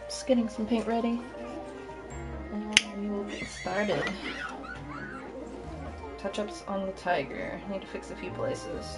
Just getting some paint ready, and we will get started. Touch-ups on the tiger. Need to fix a few places.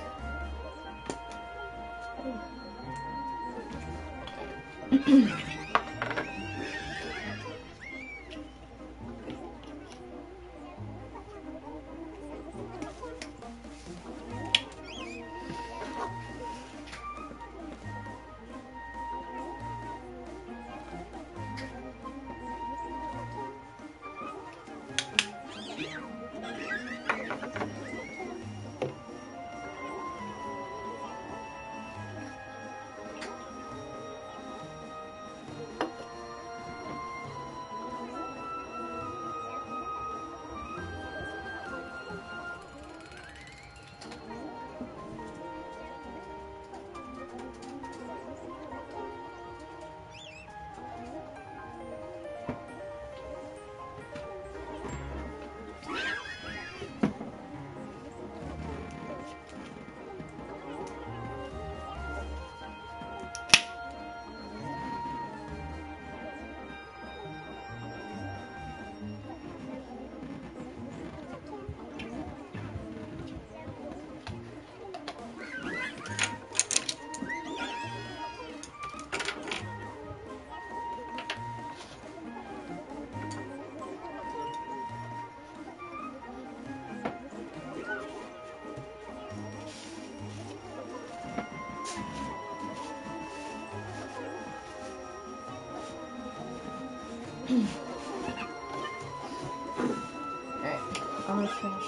Alright, I'm gonna finish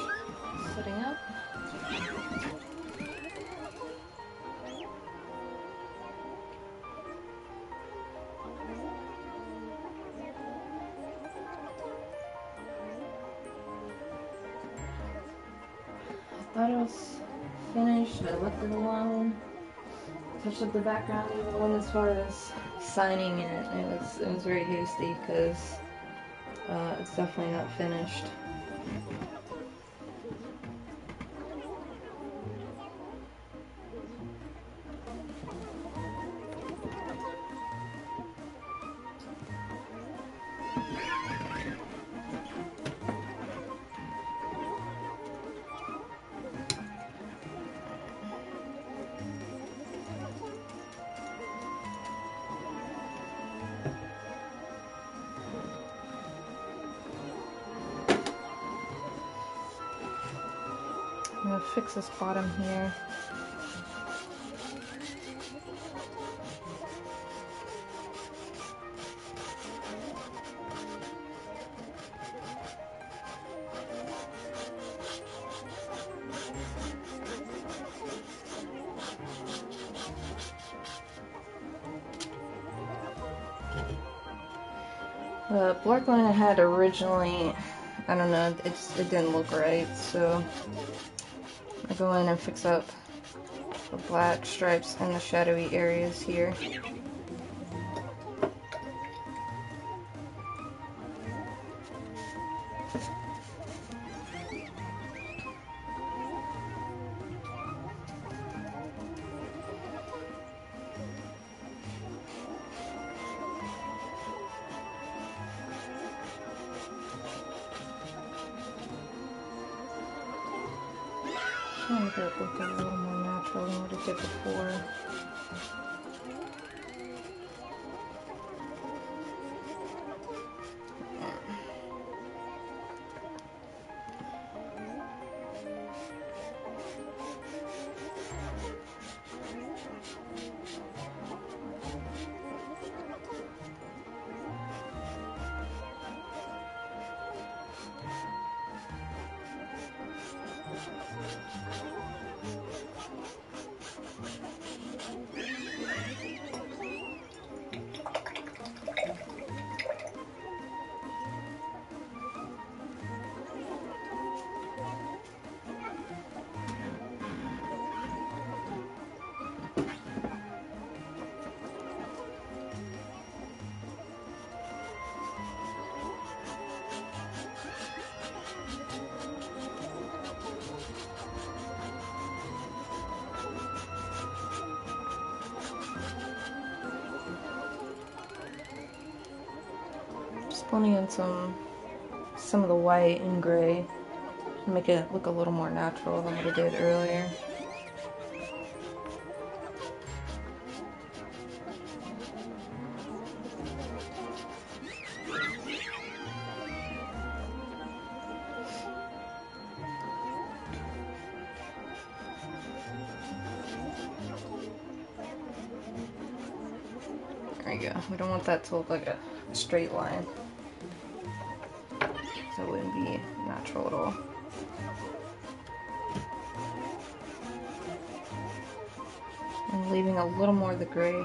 setting up. I thought it was finished. I left it alone. Touched up the background even when, as far as signing it was very hasty because it's definitely not finished. I'm going to fix this bottom here. The black line I had originally, I don't know, it didn't look right, so I go in and fix up the black stripes and the shadowy areas here. Trying to make it look a little more natural than what it did before. blending in some of the white and gray to make it look a little more natural than what I did earlier. There you go. We don't want that to look like a straight line, so it wouldn't be natural at all. And leaving a little more of the gray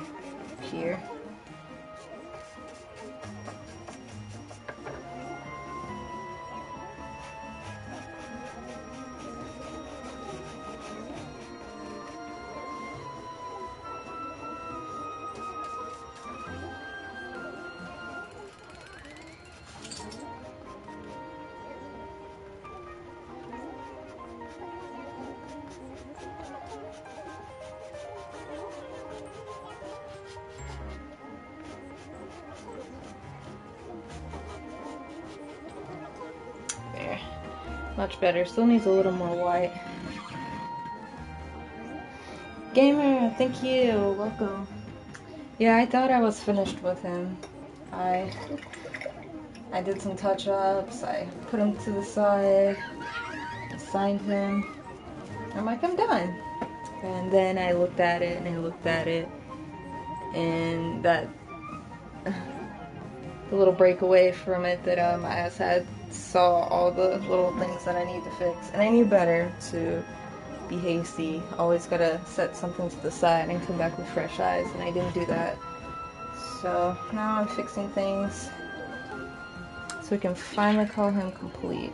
here. Much better. Still needs a little more white. Gamer, thank you. Welcome. Yeah, I thought I was finished with him. I did some touch-ups. I put him to the side. Signed him. I'm like, I'm done. And then I looked at it and I looked at it, and that the little breakaway from it that I just had saw all the little things that I need to fix, and I knew better to be hasty. Always gotta set something to the side and come back with fresh eyes, and I didn't do that. So now I'm fixing things so we can finally call him complete.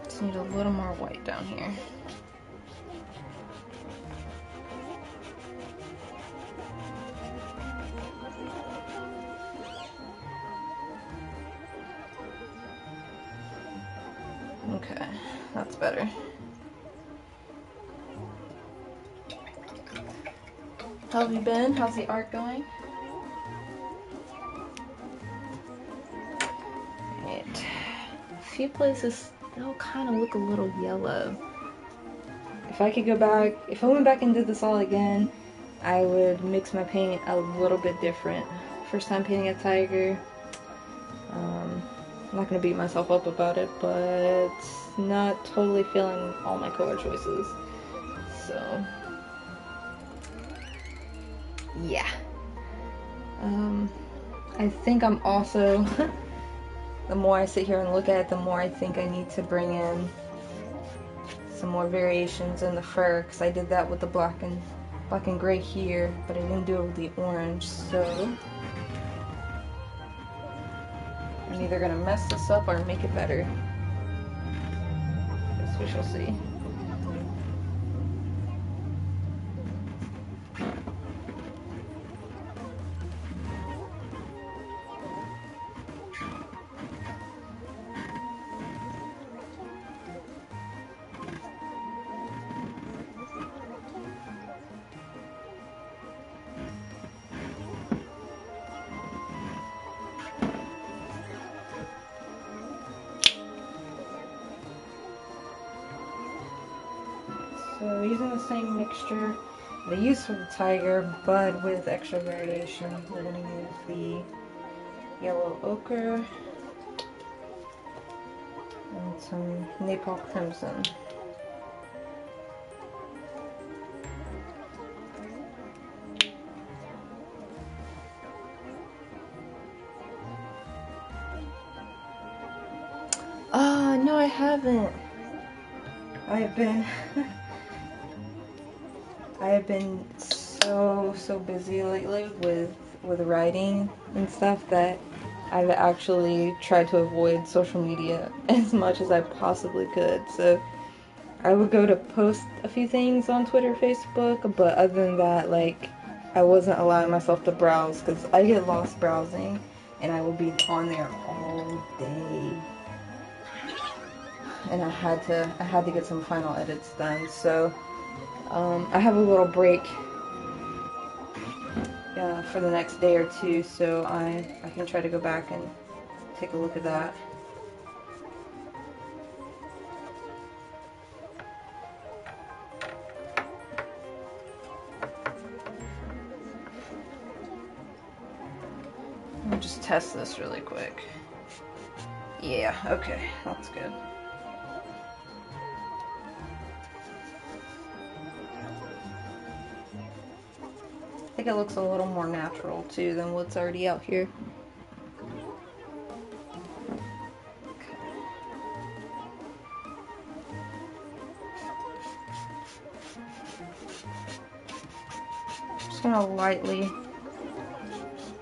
Just need a little more white down here. Okay, that's better. How have you been? How's the art going? Right. A few places still kind of look a little yellow. If I could go back, if I went back and did this all again, I would mix my paint a little bit different. First time painting a tiger. I'm not going to beat myself up about it, but not totally feeling all my color choices. So, yeah. I think I'm also, the more I sit here and look at it, the more I think I need to bring in some more variations in the fur, because I did that with the black and gray here, but I didn't do it with the orange, so I'm either going to mess this up or make it better. Guess we shall see. So using the same mixture that I used for the tiger, but with extra variation. We're going to use the yellow ochre and some Nepal crimson. No, I haven't. I have been so busy lately with writing and stuff that I've actually tried to avoid social media as much as I possibly could. So I would go to post a few things on Twitter, Facebook, but other than that, like, I wasn't allowing myself to browse because I get lost browsing and I will be on there all day. and I had to get some final edits done. So I have a little break for the next day or two, so I can try to go back and take a look at that. Let me just test this really quick. Yeah, okay, that's good. I think it looks a little more natural too than what's already out here. Just gonna lightly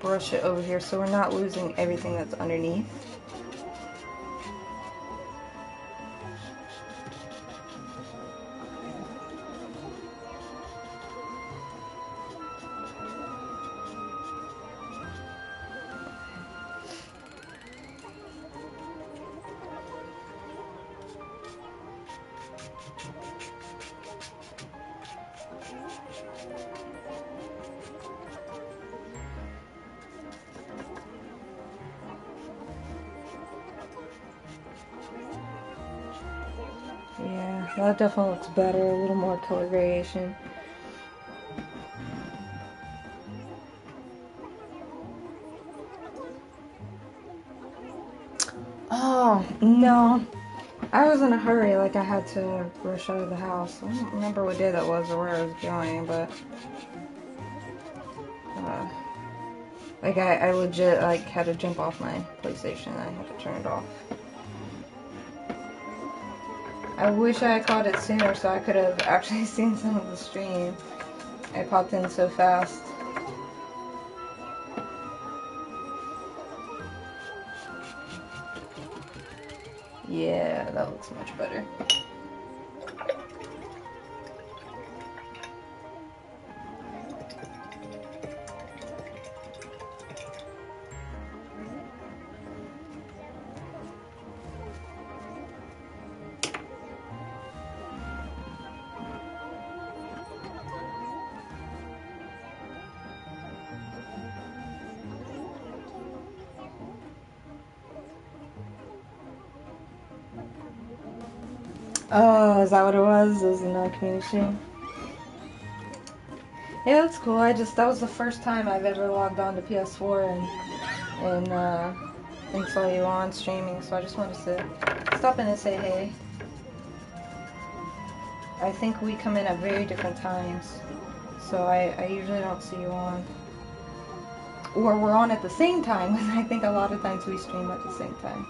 brush it over here so we're not losing everything that's underneath. Yeah, that definitely looks better, a little more color variation. Oh, no. I was in a hurry, like I had to rush out of the house. I don't remember what day that was or where I was going, but like I legit like had to jump off my PlayStation. I had to turn it off. I wish I had caught it sooner so I could have actually seen some of the stream. I popped in so fast. Yeah, that looks much better. Oh, is that what it was? It was another community? Yeah, that's cool. That was the first time I've ever logged on to PS4 and saw you on streaming, so I just wanted to stop in and say hey. I think we come in at very different times, so I usually don't see you on. Or we're on at the same time, and I think a lot of times we stream at the same time.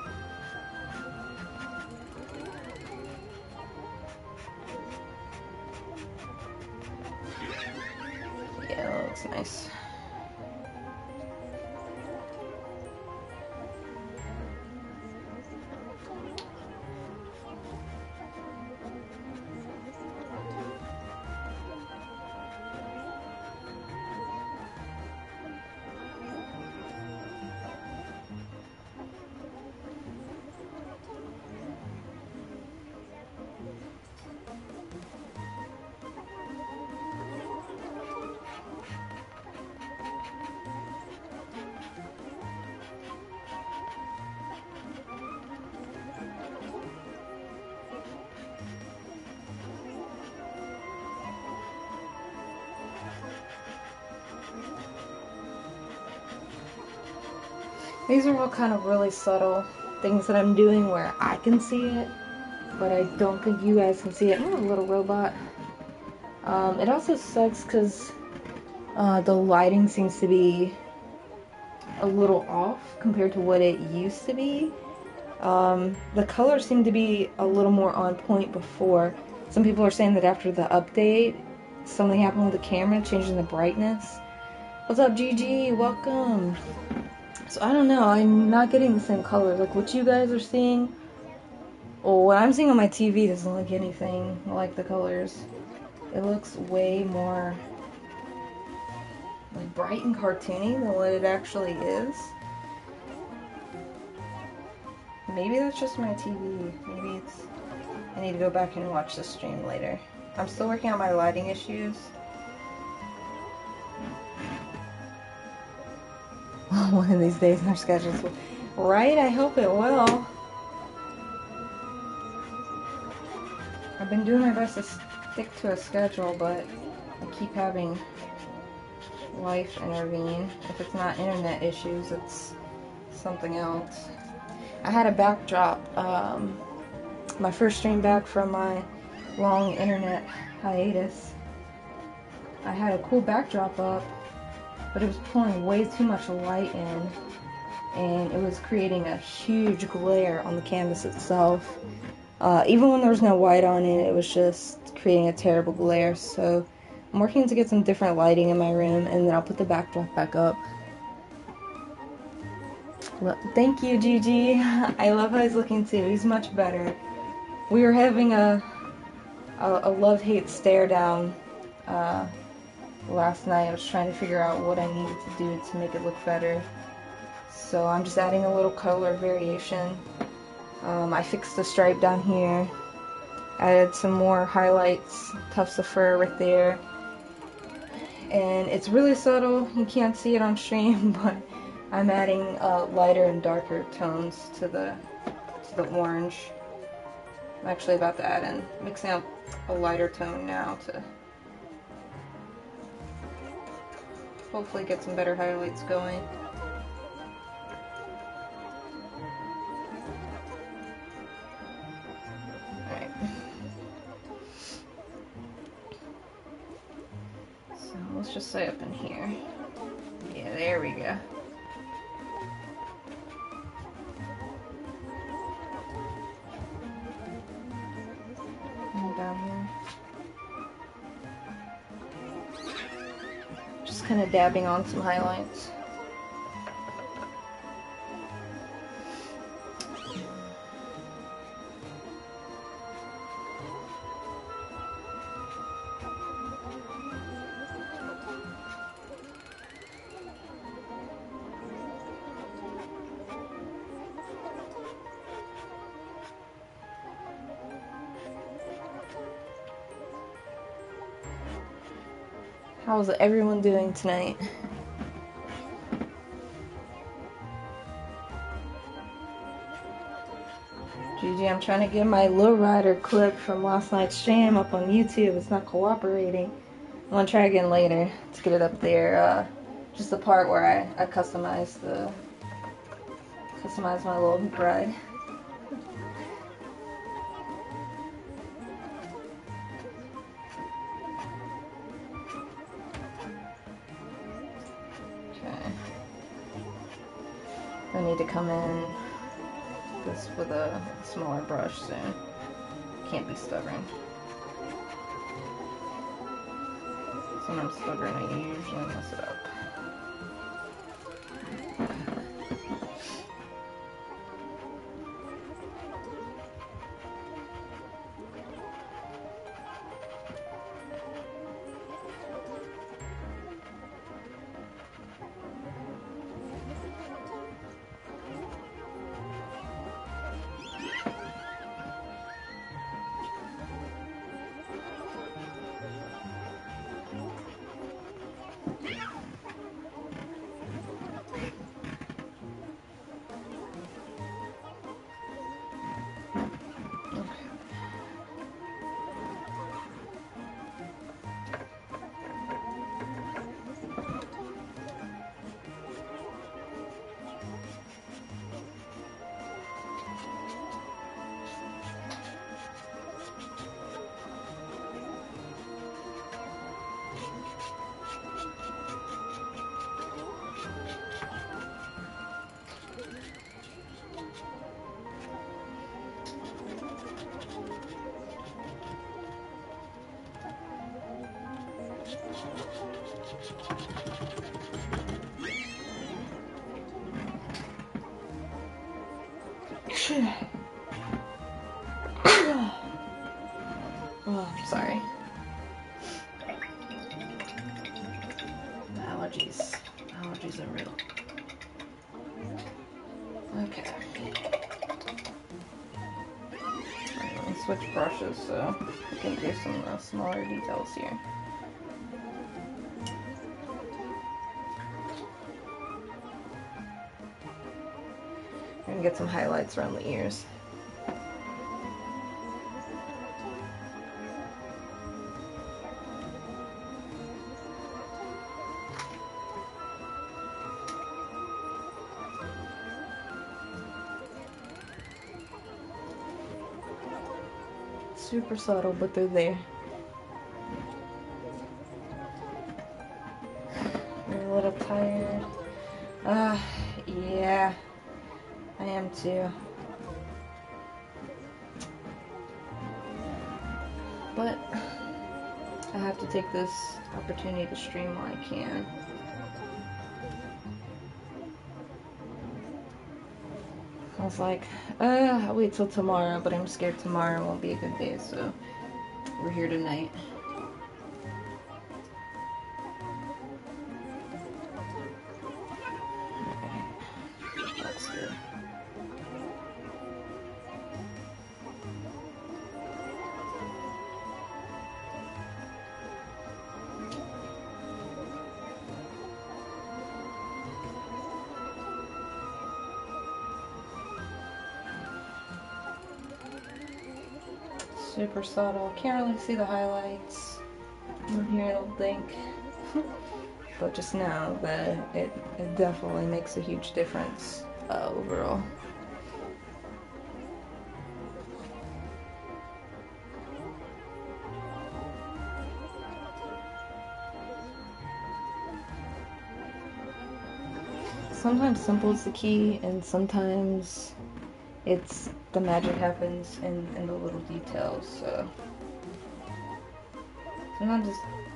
Yeah, that looks nice. These are all kind of really subtle things that I'm doing where I can see it, but I don't think you guys can see it. Oh, a little robot. It also sucks because the lighting seems to be a little off compared to what it used to be. The colors seem to be a little more on point before. Some people are saying that after the update, something happened with the camera, changing the brightness. What's up, GG? Welcome. So I don't know, I'm not getting the same colors. Like what you guys are seeing, or what I'm seeing on my TV doesn't look anything like the colors. It looks way more like bright and cartoony than what it actually is. maybe that's just my TV. Maybe it's... I need to go back and watch the stream later. I'm still working on my lighting issues. One of these days our schedules will... Right? I hope it will. I've been doing my best to stick to a schedule, but I keep having life intervene. If it's not internet issues, it's something else. I had a backdrop, my first stream back from my long internet hiatus. I had a cool backdrop up, but it was pulling way too much light in, and it was creating a huge glare on the canvas itself. Even when there was no white on it, it was just creating a terrible glare. So I'm working to get some different lighting in my room, and then I'll put the backdrop back up. Well, thank you, Gigi. I love how he's looking too. He's much better. We were having a love-hate stare down last night. I was trying to figure out what I needed to do to make it look better. So I'm just adding a little color variation. I fixed the stripe down here. Added some more highlights, tufts of fur right there. And it's really subtle. You can't see it on stream, but I'm adding lighter and darker tones to the orange. I'm actually about to add in, mixing up a lighter tone now to hopefully get some better highlights going. Alright. So let's just say up in here. Yeah, there we go. Down here. Just kind of dabbing on some highlights. How's everyone doing tonight? GG, I'm trying to get my lowrider clip from last night's stream up on YouTube. It's not cooperating. I'm gonna try again later to get it up there. Just the part where I customize my little bride. I need to come in this with a smaller brush soon. Can't be stubborn. When I'm stubborn, I usually mess it up. Oh, I'm sorry. Allergies are real. Okay. brushes, so we can do some smaller details here. And get some highlights around the ears. Super subtle, but they're there. I'm a little tired. Yeah, I am too. But I have to take this opportunity to stream while I can. I was like, I'll wait till tomorrow, but I'm scared tomorrow won't be a good day, so we're here tonight. Okay. That's good. Super subtle. Can't really see the highlights from here, I don't think. But just know that it definitely makes a huge difference overall. Sometimes simple is the key, and sometimes it's the magic happens in the little details. So sometimes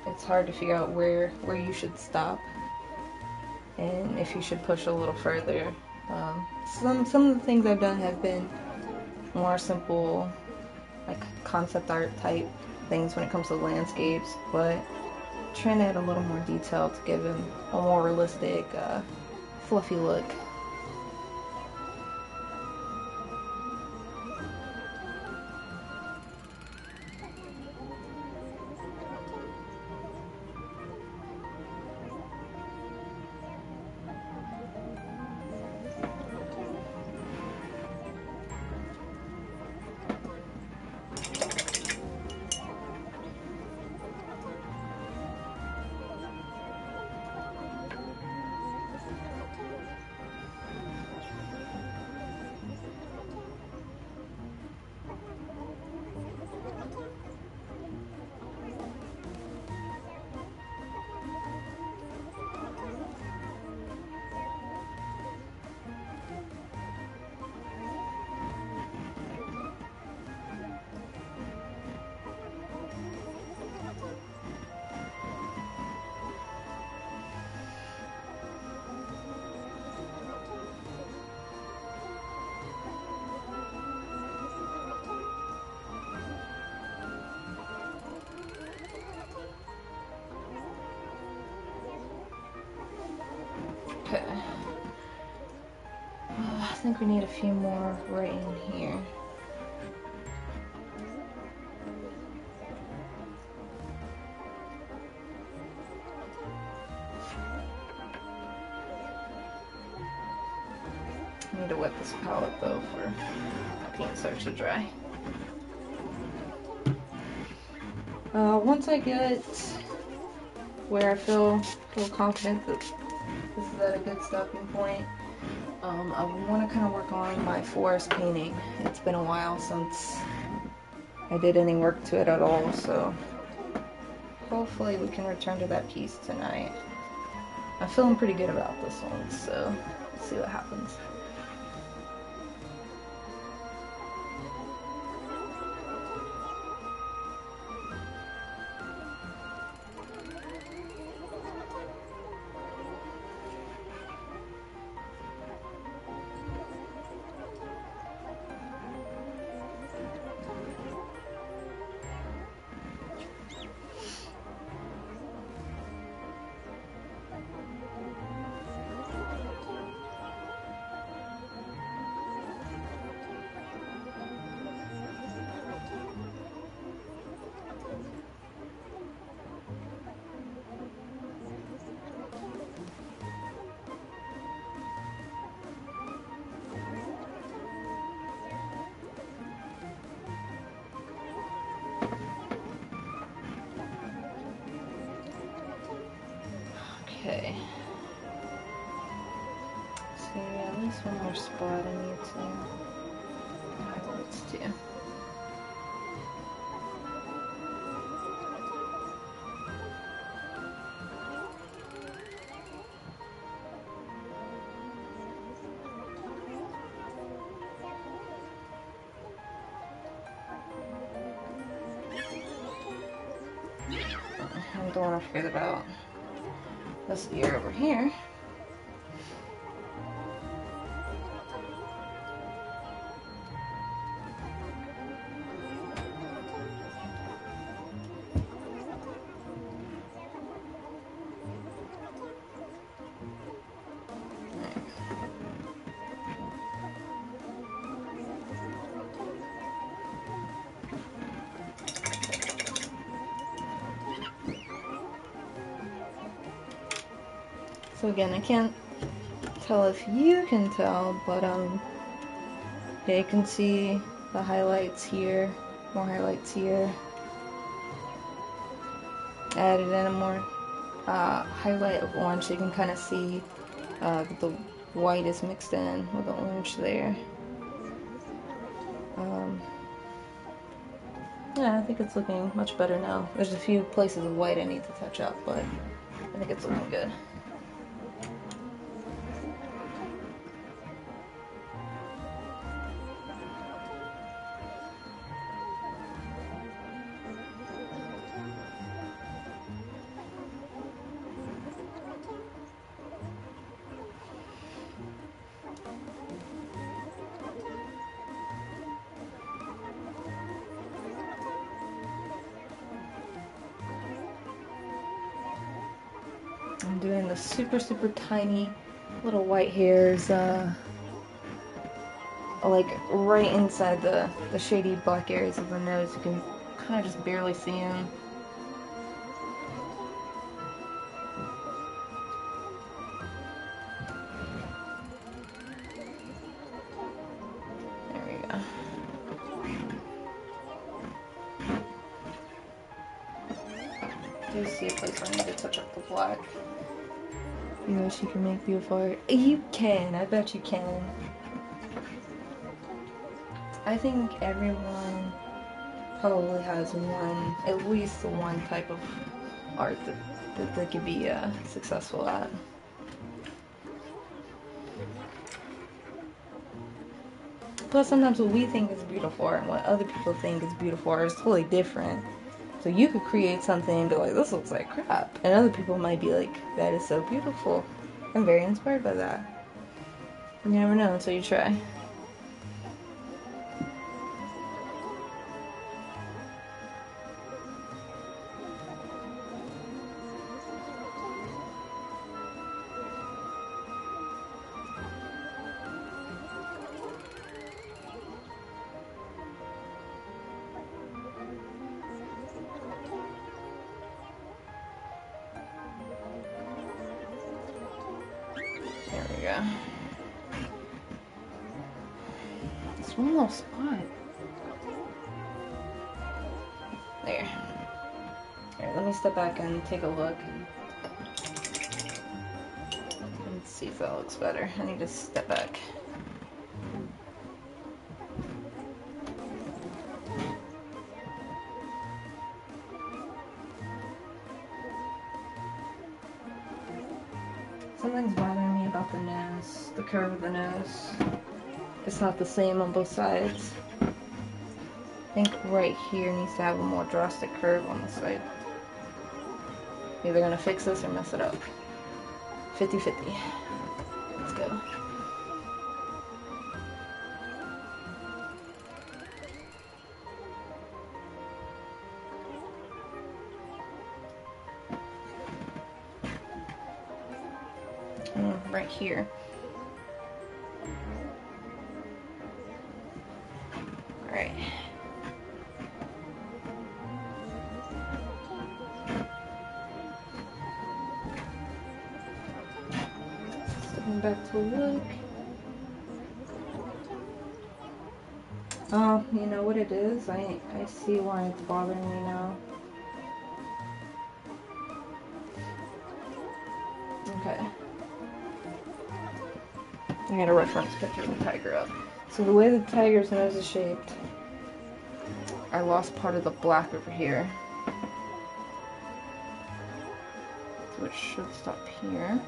it's hard to figure out where you should stop and if you should push a little further. Some of the things I've done have been more simple, like concept art type things when it comes to landscapes, but trying to add a little more detail to give them a more realistic, fluffy look. Okay. I think we need a few more right in here. I need to wet this palette though for paint starts to dry. Once I get where I feel confident that this is at a good stopping point, I want to kind of work on my forest painting. It's been a while since I did any work to it at all, so hopefully we can return to that piece tonight. I'm feeling pretty good about this one, so let's see what happens. Okay. So yeah, at least one more spot I need to highlights too. I don't want to forget about this ear over here. So again, I can't tell if you can tell, but yeah, you can see the highlights here, more highlights here. Added in a more highlight of orange, so you can kind of see the white is mixed in with the orange there. Yeah, I think it's looking much better now. There's a few places of white I need to touch up, but I think it's looking good. I'm doing the super tiny little white hairs like right inside the shady black areas of the nose. You can kind of just barely see them. There we go. Do see a place where I need to touch up the black. You wish you can make beautiful art. You can, I bet you can. I think everyone probably has one, at least one type of art that they could be successful at. Plus sometimes what we think is beautiful art and what other people think is beautiful art is totally different. So you could create something and be like, this looks like crap. And other people might be like, that is so beautiful. I'm very inspired by that. You never know until you try. There we go. Just one little spot. There. Here, let me step back and take a look. Let's see if that looks better. I need to step back. Something's bothering me about the nose, the curve of the nose. It's not the same on both sides. I think right here needs to have a more drastic curve on the side. Either gonna fix this or mess it up. 50-50. Let's go. Right here. Alright. Stepping back to look. Oh, you know what it is? I see why it's bothering me now. Okay. I got a reference picture of the tiger up. So the way the tiger's nose is shaped, I lost part of the black over here. So it should stop here.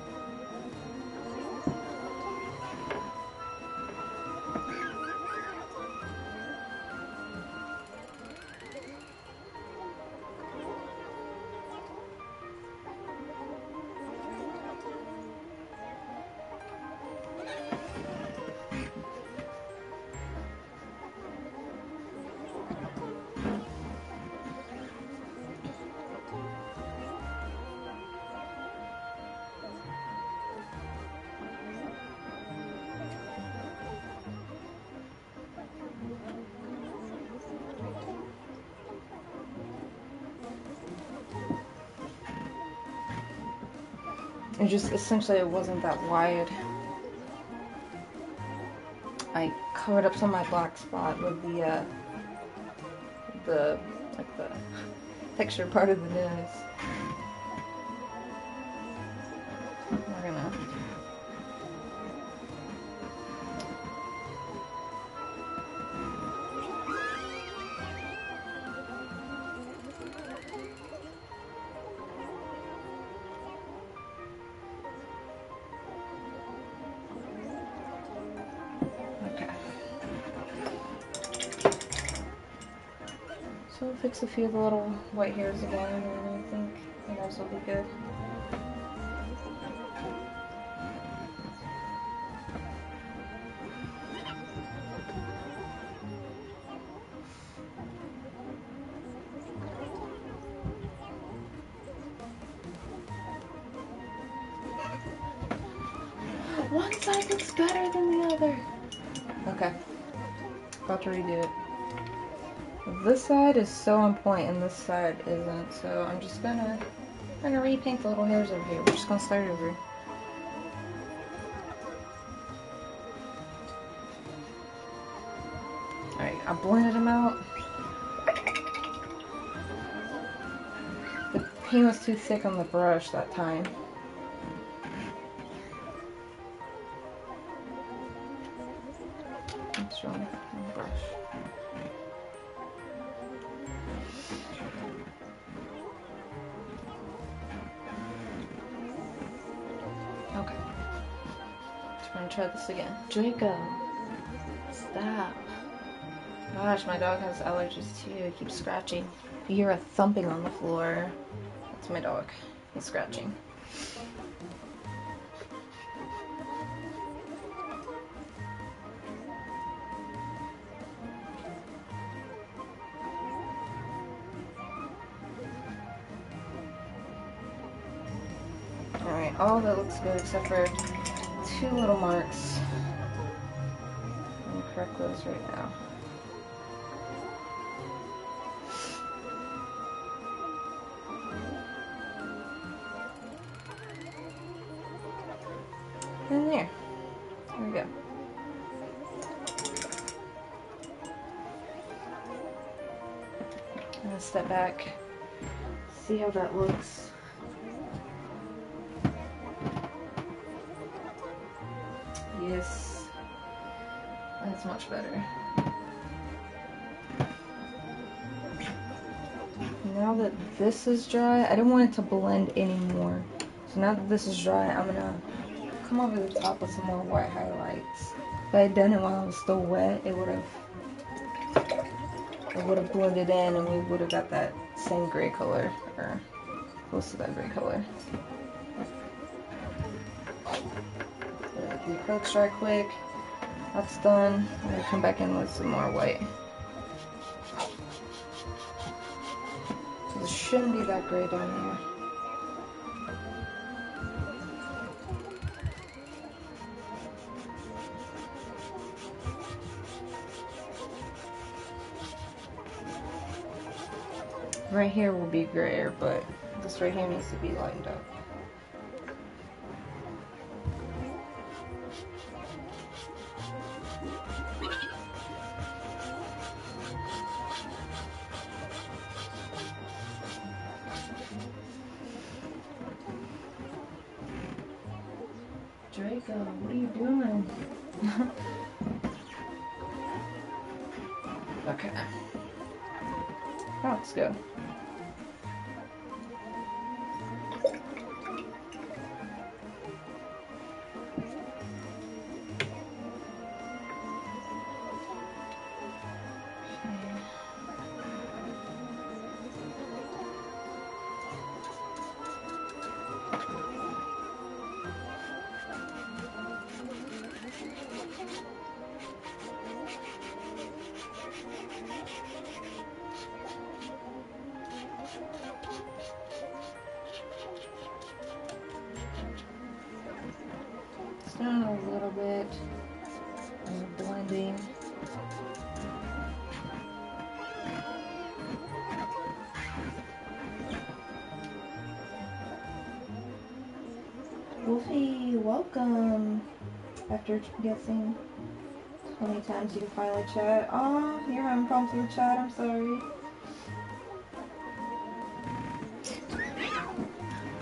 It just, essentially it wasn't that wide. I covered up some of my black spot with the texture part of the nose. We're gonna So we'll fix a few of the little white hairs again, and I think the nose will be good. One side looks better than the other. Okay, about to redo it. This side is so on point and this side isn't, so I'm just gonna repaint the little hairs over here. We're just gonna start over. Alright, I blended them out. The paint was too thick on the brush that time. What's wrong with the brush? Okay. So we're gonna try this again. Draco, stop. Gosh, my dog has allergies too. He keeps scratching. You hear a thumping on the floor. That's my dog. He's scratching. Alright, all of it looks good except for two little marks. I'm going to correct those right now. And there. There we go. I'm going to step back, see how that looks. Yes, that's much better. Now that this is dry, I don't want it to blend anymore. So now that this is dry, I'm gonna come over the top with some more white highlights. If I had done it while it was still wet, it would have blended in, and we would have got that same gray color, or close to that gray color. The acrylics dry quick. That's done. I'm gonna come back in with some more white. So this shouldn't be that gray down here. Right here will be grayer, but this right here needs to be lightened up. Draco, what are you doing? Okay. Now let's go. Down a little bit of blending. Wolfie, welcome. After guessing 20 times, you can finally chat. Aw, you're having problems with the chat. I'm sorry.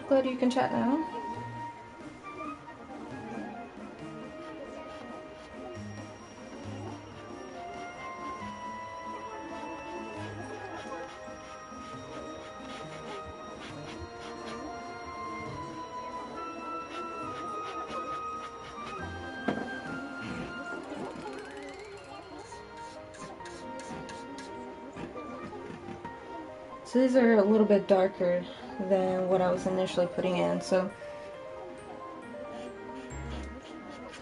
Glad you can chat now. So these are a little bit darker than what I was initially putting in. So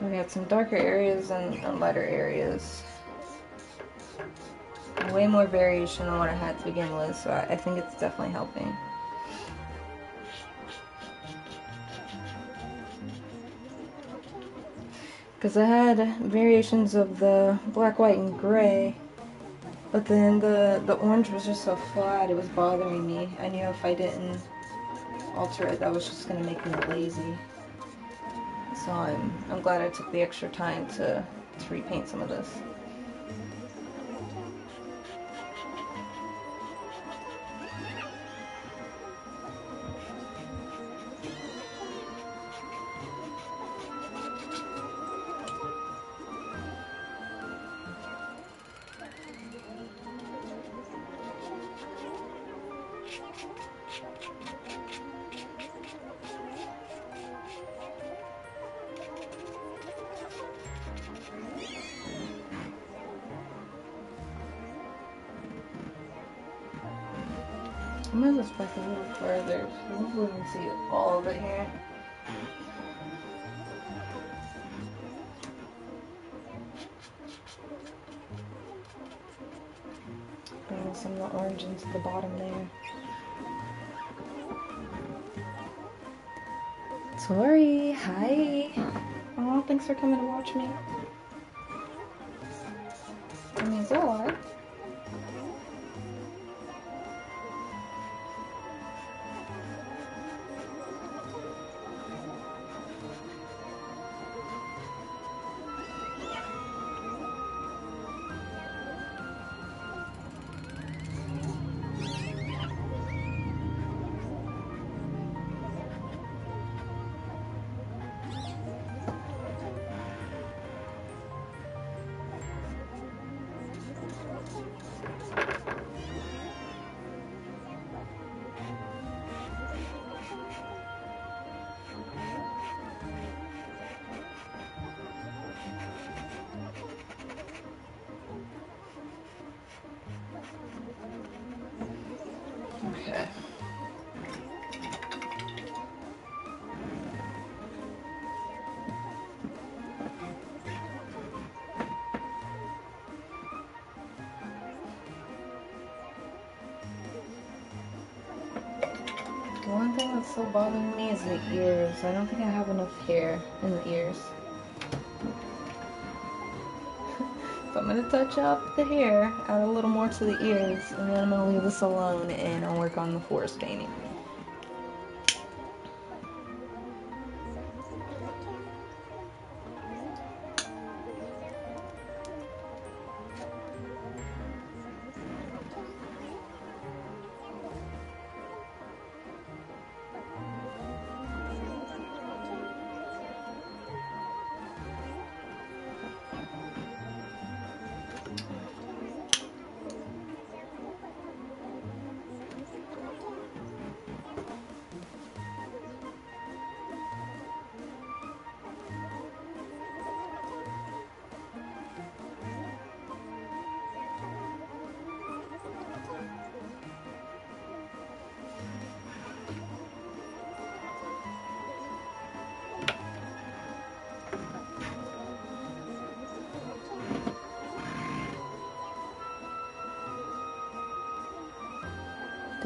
we got some darker areas and lighter areas. Way more variation than what I had to begin with, so I think it's definitely helping. Because I had variations of the black, white, and gray, but then the orange was just so flat, it was bothering me. I knew if I didn't alter it, that was just going to make me lazy. So I'm glad I took the extra time to repaint some of this. I'm gonna just back a little further, so hopefully we can see all of it here. Bring some of the orange into the bottom there. Tori, hi! Oh, thanks for coming to watch me. That means a lot. Okay. The one thing that's so bothering me is the ears. I don't think I have enough hair in the ears. So I'm going to touch up the hair, add a little more to the ears, and then I'm going to leave this alone and I'll work on the forest painting.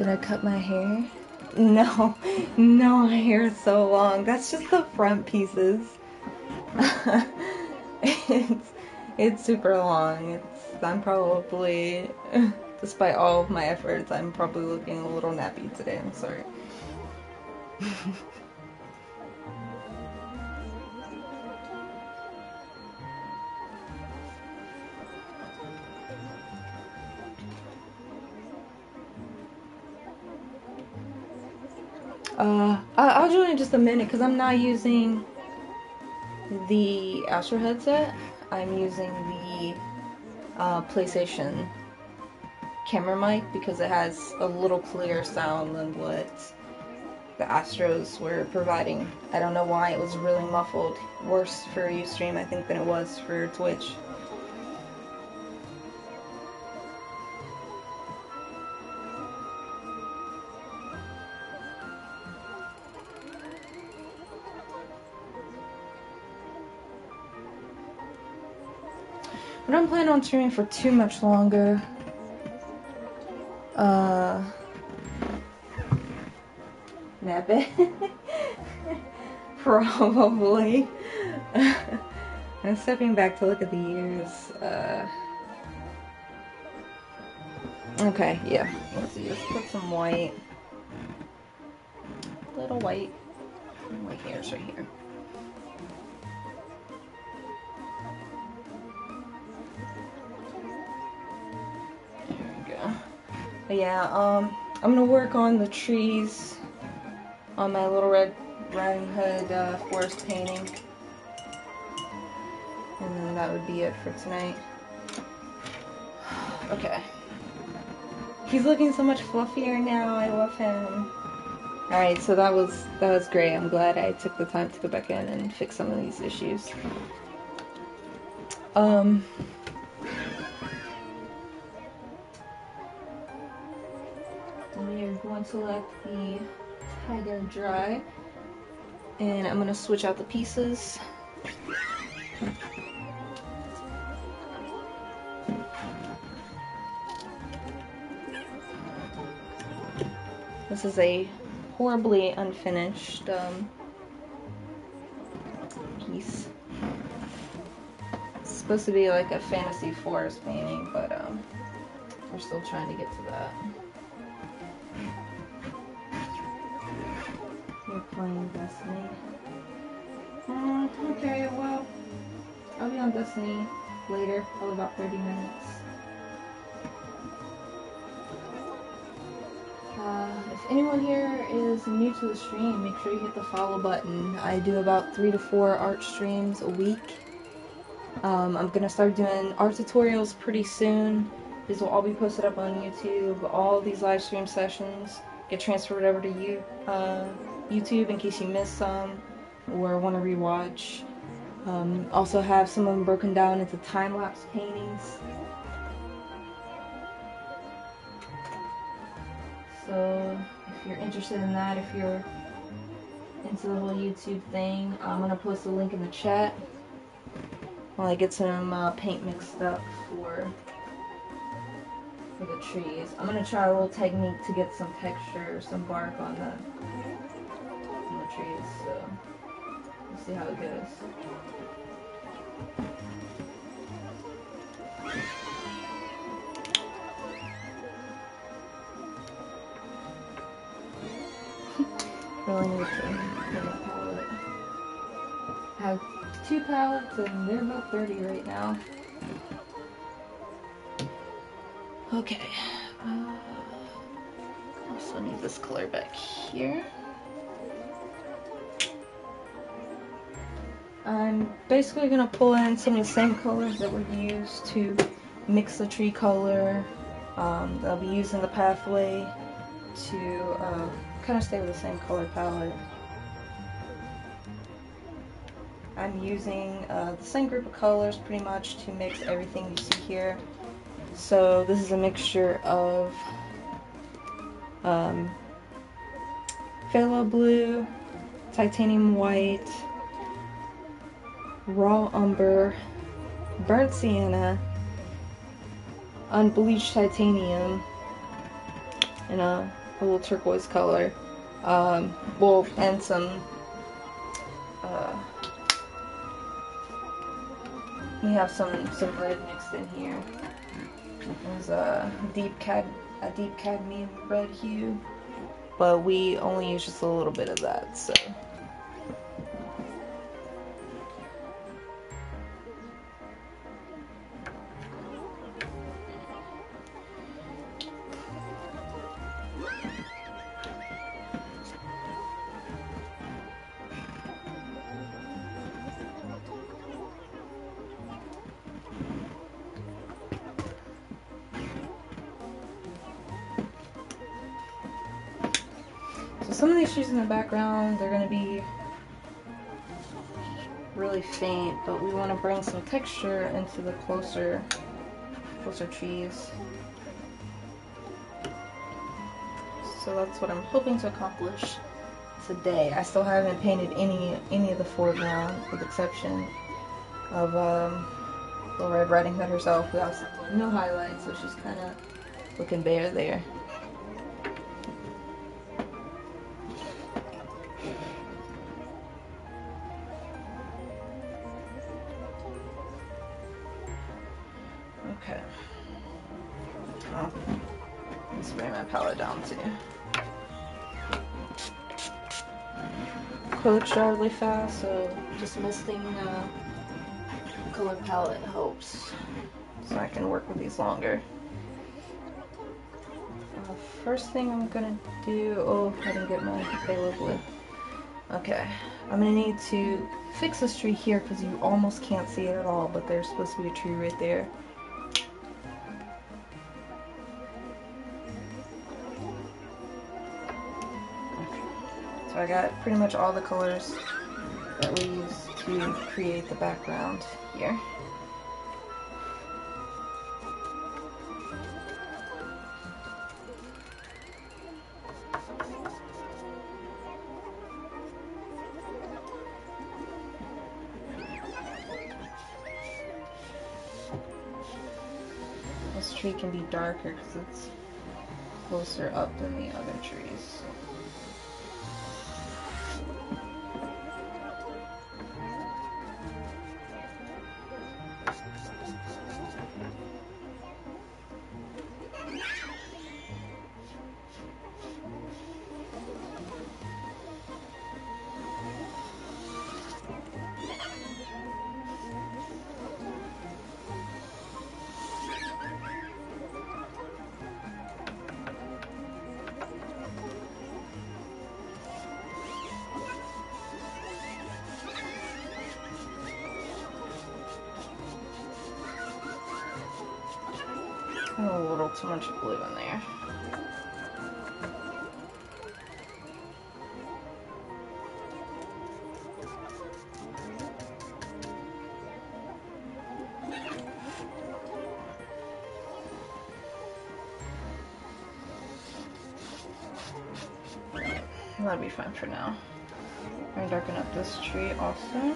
Gonna cut my hair? No, no, my hair is so long. That's just the front pieces. it's super long. I'm probably, despite all of my efforts, I'm probably looking a little nappy today. I'm sorry. I'll join in just a minute because I'm not using the Astro headset. I'm using the PlayStation camera mic because it has a little clearer sound than what the Astros were providing. I don't know why it was really muffled. Worse for Ustream, I think, than it was for Twitch. I don't plan on streaming for too much longer. Nap it. Probably. I'm stepping back to look at the years. Okay, yeah. Let's see. Let's put some white. Little white. White hairs right here. But yeah, I'm gonna work on the trees on my Little Red Riding Hood forest painting, and then that would be it for tonight. Okay. He's looking so much fluffier now. I love him. All right, so that was great. I'm glad I took the time to go back in and fix some of these issues. We are going to let the tiger dry, and I'm going to switch out the pieces. This is a horribly unfinished piece. It's supposed to be like a fantasy forest painting, but we're still trying to get to that. You're playing Destiny. Okay, well, I'll be on Destiny later, probably about 30 minutes. If anyone here is new to the stream, make sure you hit the follow button. I do about 3 to 4 art streams a week. I'm gonna start doing art tutorials pretty soon. These will all be posted up on YouTube. All these live stream sessions get transferred over to YouTube in case you missed some or want to rewatch. Also have some of them broken down into time-lapse paintings. So if you're interested in that, if you're into the whole YouTube thing, I'm going to post a link in the chat while I get some paint mixed up for the trees. I'm going to try a little technique to get some texture, some bark on the trees, so we'll see how it goes. Really need to get a palette. I have 2 palettes and they're about 30 right now. Okay. Also need this color back here. I'm basically going to pull in some of the same colors that were used to mix the tree color. I'll be using the pathway to kind of stay with the same color palette. I'm using the same group of colors pretty much to mix everything you see here. So this is a mixture of phthalo blue, titanium white, raw umber, burnt sienna, unbleached titanium, and a a little turquoise color. Well, and some we have some red mixed in here. There's a deep cadmium red hue, but we only use just a little bit of that, so. So some of these trees in the background, they're going to be really faint, but we want to bring some texture into the closer trees. So that's what I'm hoping to accomplish today. I still haven't painted any of the foreground, with the exception of the Red Riding Hood herself, who has no highlights, so she's kind of looking bare there. Okay. Oh, let's bring my palette down too. Acrylics dry really fast, so just misting color palette helps, so I can work with these longer. First thing I'm gonna do, oh, I didn't get my phthalo blue. Okay, I'm gonna need to fix this tree here because you almost can't see it at all, but there's supposed to be a tree right there. So I got pretty much all the colors that we use to create the background here. This tree can be darker because it's closer up than the other trees. A little too much blue in there. That'll be fine for now. I'm gonna darken up this tree also.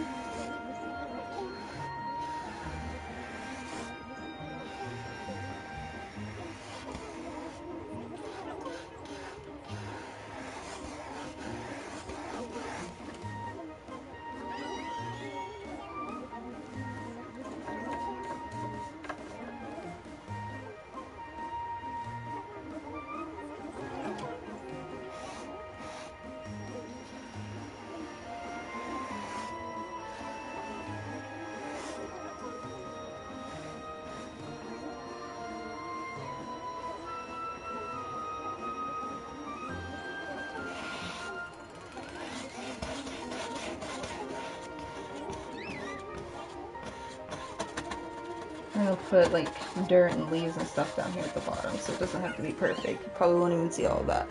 I'm gonna put like dirt and leaves and stuff down here at the bottom, so it doesn't have to be perfect. You probably won't even see all of that.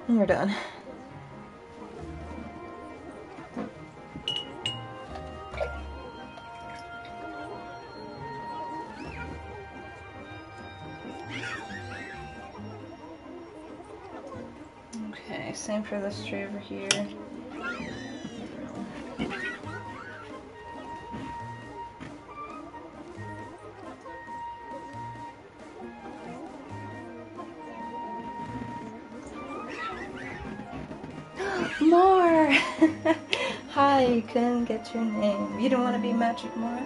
And you're done. Okay, same for this tree over here. More! Hi, couldn't get your name. You don't want to be Magic More?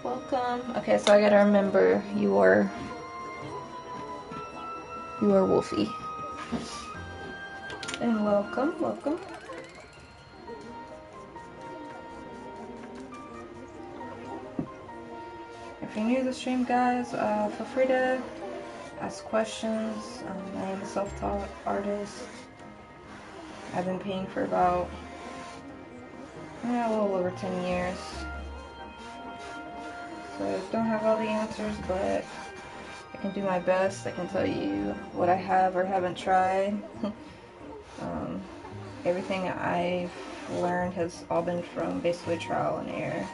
Welcome. Okay, so I gotta remember you are Wolfie. And welcome, welcome. If you're new to the stream, guys, feel free to ask questions. I am a self-taught artist. I've been painting for about a little over 10 years. So I don't have all the answers, but I can do my best. I can tell you what I have or haven't tried. Everything I've learned has all been from basically trial and error.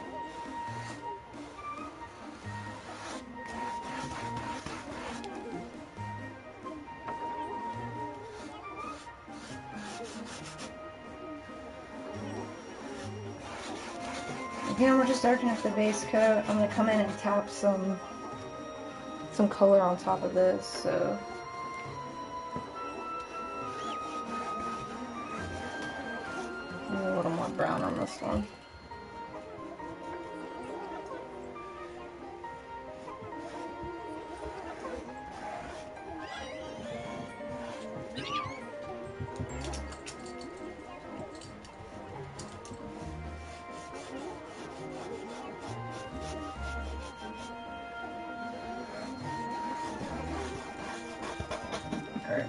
Again, we're just darkening up the base coat. I'm gonna come in and tap some color on top of this, so a little more brown on this one. Alright.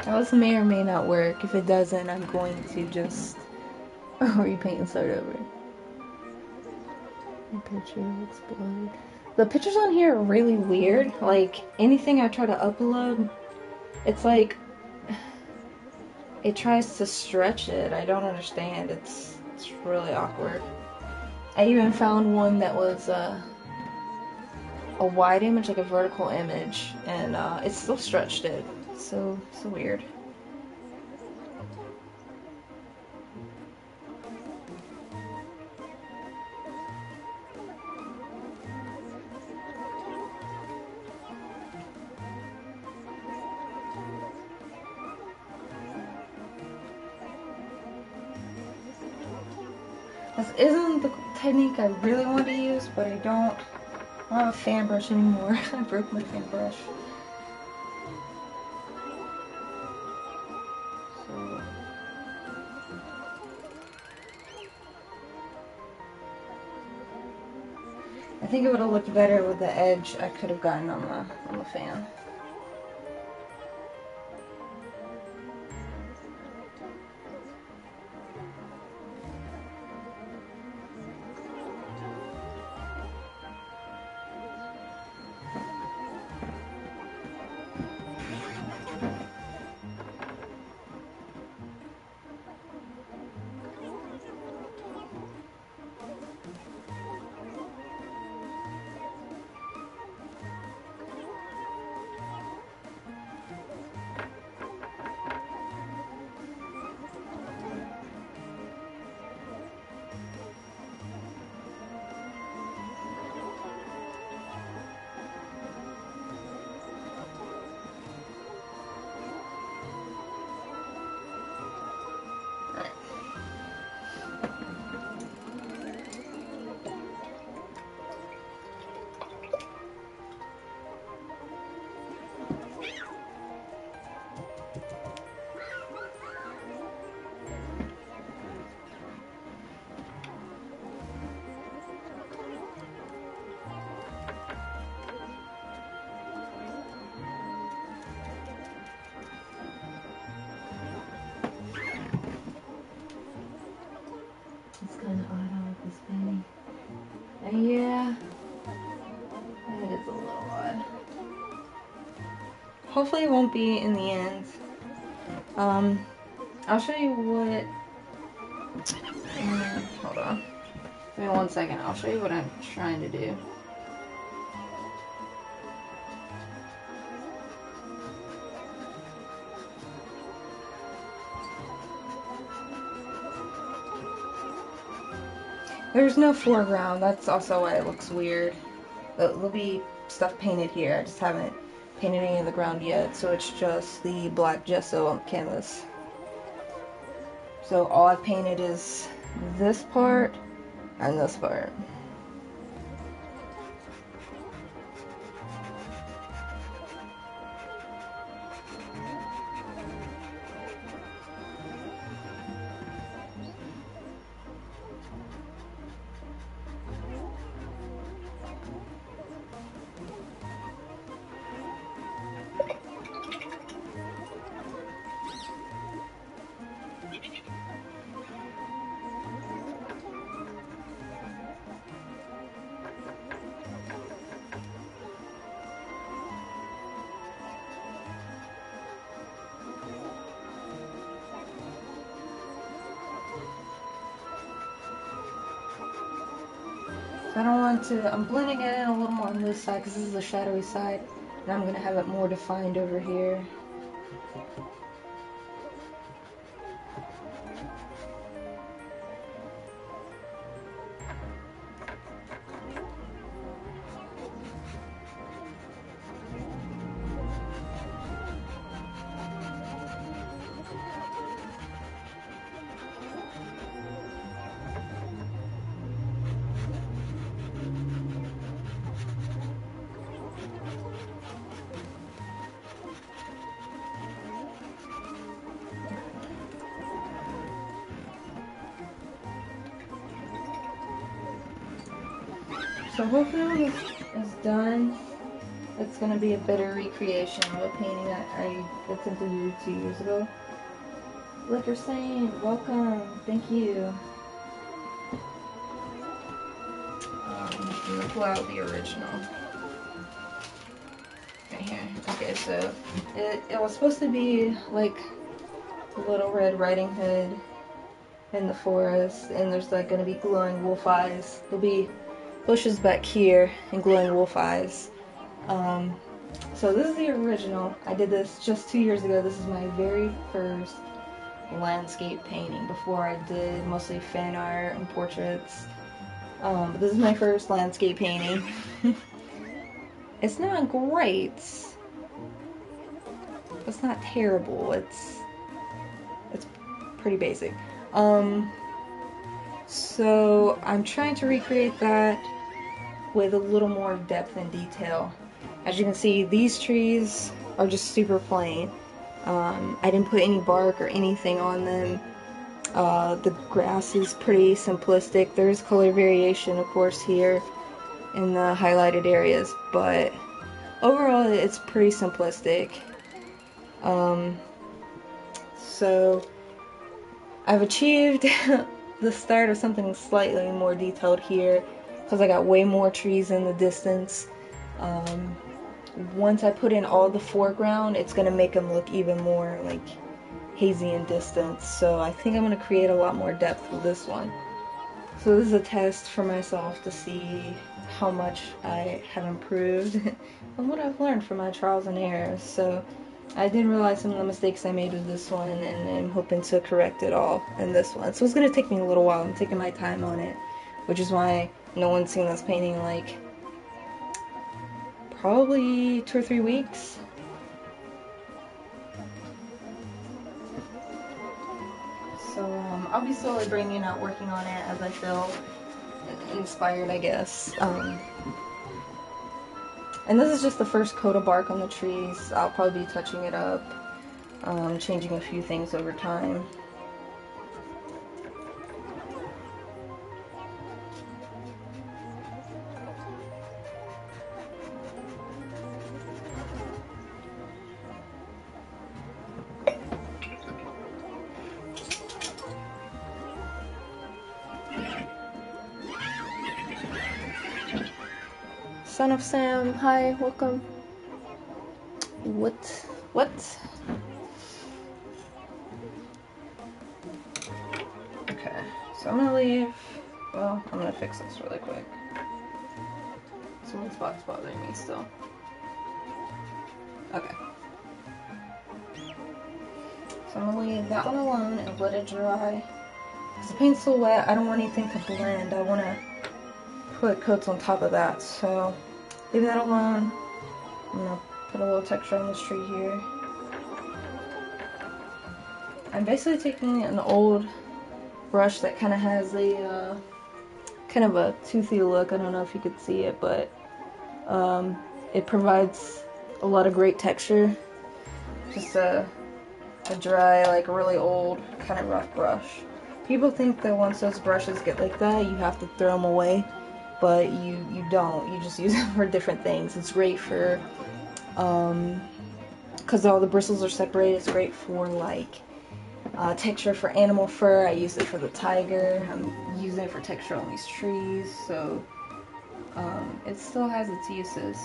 This may or may not work. If it doesn't, I'm going to just repaint and start over. My picture looks blurred. The pictures on here are really weird. Like, anything I try to upload, it's like it tries to stretch it. I don't understand. It's really awkward. I even found one that was a wide image, like a vertical image, and it still stretched it. So weird. This isn't the technique I really want to use, but I don't have a fan brush anymore. I broke my fan brush. So I think it would have looked better with the edge I could have gotten on the fan. hopefully it won't be in the end. I'll show you what, hold on, give me 1 second, I'll show you what I'm trying to do. There's no foreground, that's also why it looks weird. There'll be stuff painted here, I just haven't painted any of the ground yet, so it's just the black gesso on canvas. So all I've painted is this part and this part. I don't want to, I'm blending it in a little more on this side because this is the shadowy side, and I'm going to have it more defined over here. So hopefully when this is done, it's going to be a better recreation of a painting that I attempted to do 2 years ago. Liquor Saint, welcome, thank you. I'm going to pull out the original. Right here. Okay, so it was supposed to be like a Little Red Riding Hood in the forest, and there's like going to be glowing wolf eyes. There'll be bushes back here and glowing wolf eyes. So this is the original. I did this just 2 years ago. This is my very first landscape painting before I did mostly fan art and portraits. But this is my first landscape painting. It's not great. It's not terrible. It's pretty basic. So I'm trying to recreate that with a little more depth and detail. As you can see, these trees are just super plain. I didn't put any bark or anything on them. The grass is pretty simplistic. There's color variation, of course, here in the highlighted areas, but overall it's pretty simplistic. So I've achieved the start of something slightly more detailed here because I got way more trees in the distance. Once I put in all the foreground, it's going to make them look even more like hazy in distance. So I think I'm going to create a lot more depth with this one. So this is a test for myself to see how much I have improved and what I've learned from my trials and errors. So I did realize some of the mistakes I made with this one, and I'm hoping to correct it all in this one. So it's going to take me a little while. I'm taking my time on it, which is why no one's seen this painting in like probably 2 or 3 weeks. So I'll be slowly bringing out working on it as I feel inspired, I guess. And this is just the first coat of bark on the trees. I'll probably be touching it up, changing a few things over time. Son of Sam, hi, welcome. What? Okay, so I'm gonna leave. Well, I'm gonna fix this really quick. This one spot's bothering me still. Okay. So I'm gonna leave that one alone and let it dry. Because the paint's still wet, I don't want anything to blend. I want to put coats on top of that. So leave that alone. I'm gonna put a little texture on this tree here. I'm basically taking an old brush that kind of has a kind of a toothy look. I don't know if you could see it, but it provides a lot of great texture. Just a dry, like really old, kind of rough brush. People think that once those brushes get like that, you have to throw them away, but you don't. You just use them for different things. It's great for, because all the bristles are separated, it's great for like texture for animal fur. I use it for the tiger. I'm using it for texture on these trees, so it still has its uses.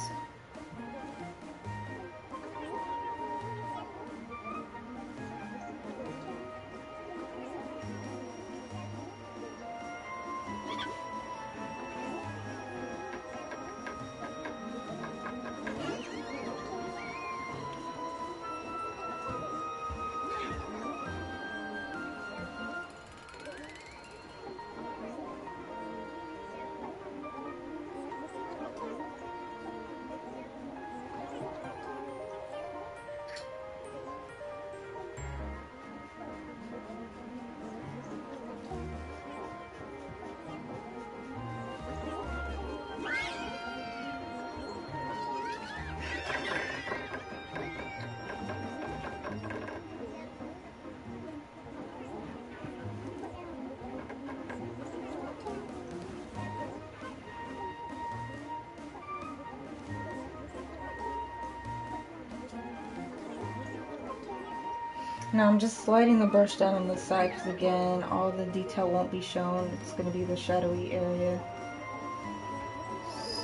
Now I'm just sliding the brush down on this side because again, all the detail won't be shown. It's going to be the shadowy area.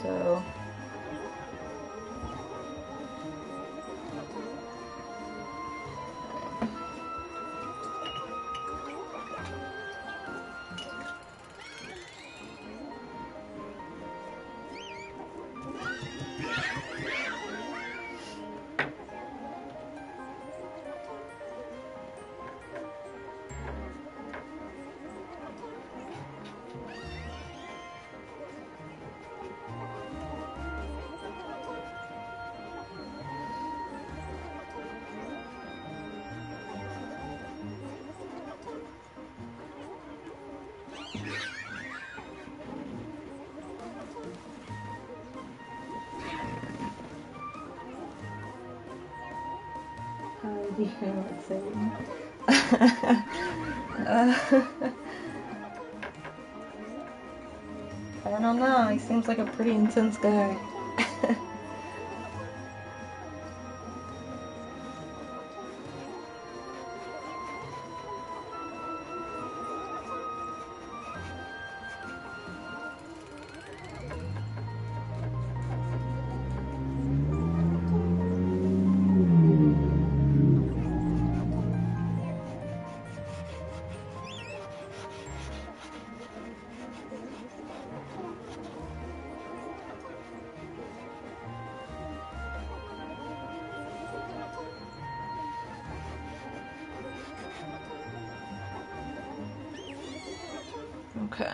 So do you know what's saying? I don't know, he seems like a pretty intense guy. Okay.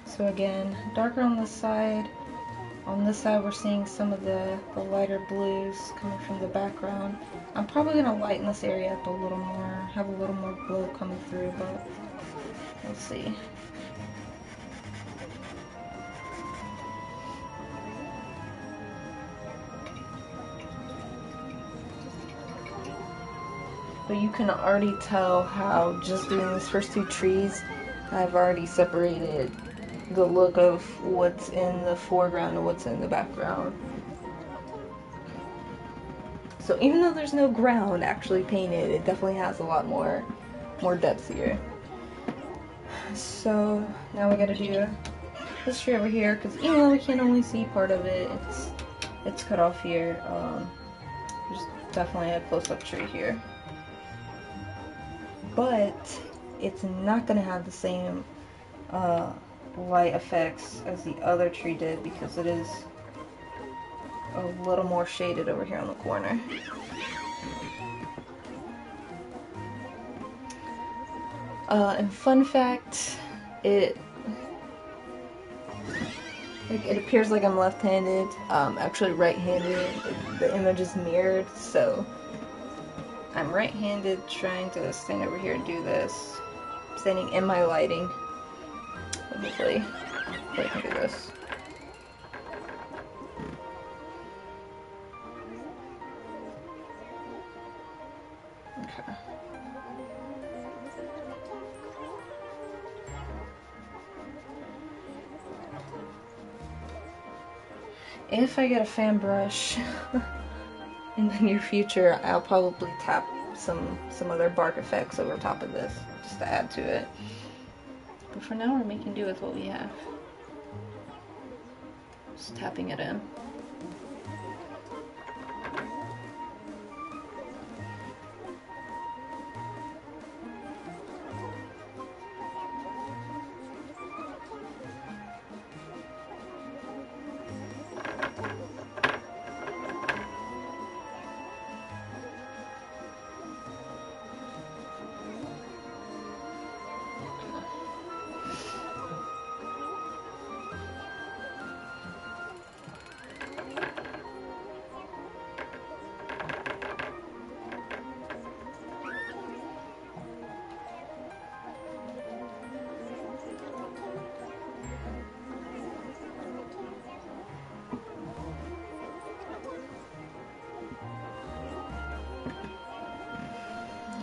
So again, darker on this side. On this side we're seeing some of the lighter blues coming from the background. I'm probably going to lighten this area up a little more, have a little more glow coming through, but we'll see. But you can already tell how just doing these first two trees, I've already separated the look of what's in the foreground and what's in the background. So even though there's no ground actually painted, it definitely has a lot more depth here. So now we gotta do this tree over here, because even though we can only see part of it, it's cut off here. There's definitely a close-up tree here, but it's not gonna have the same light effects as the other tree did because it is a little more shaded over here on the corner. And fun fact, it appears like I'm left-handed, actually right-handed. The image is mirrored, so I'm right-handed trying to stand over here and do this, standing in my lighting. Hopefully I can do this. Okay. If I get a fan brush in the near future, I'll probably tap some other bark effects over top of this just to add to it. But for now, we're making do with what we have. Just tapping it in.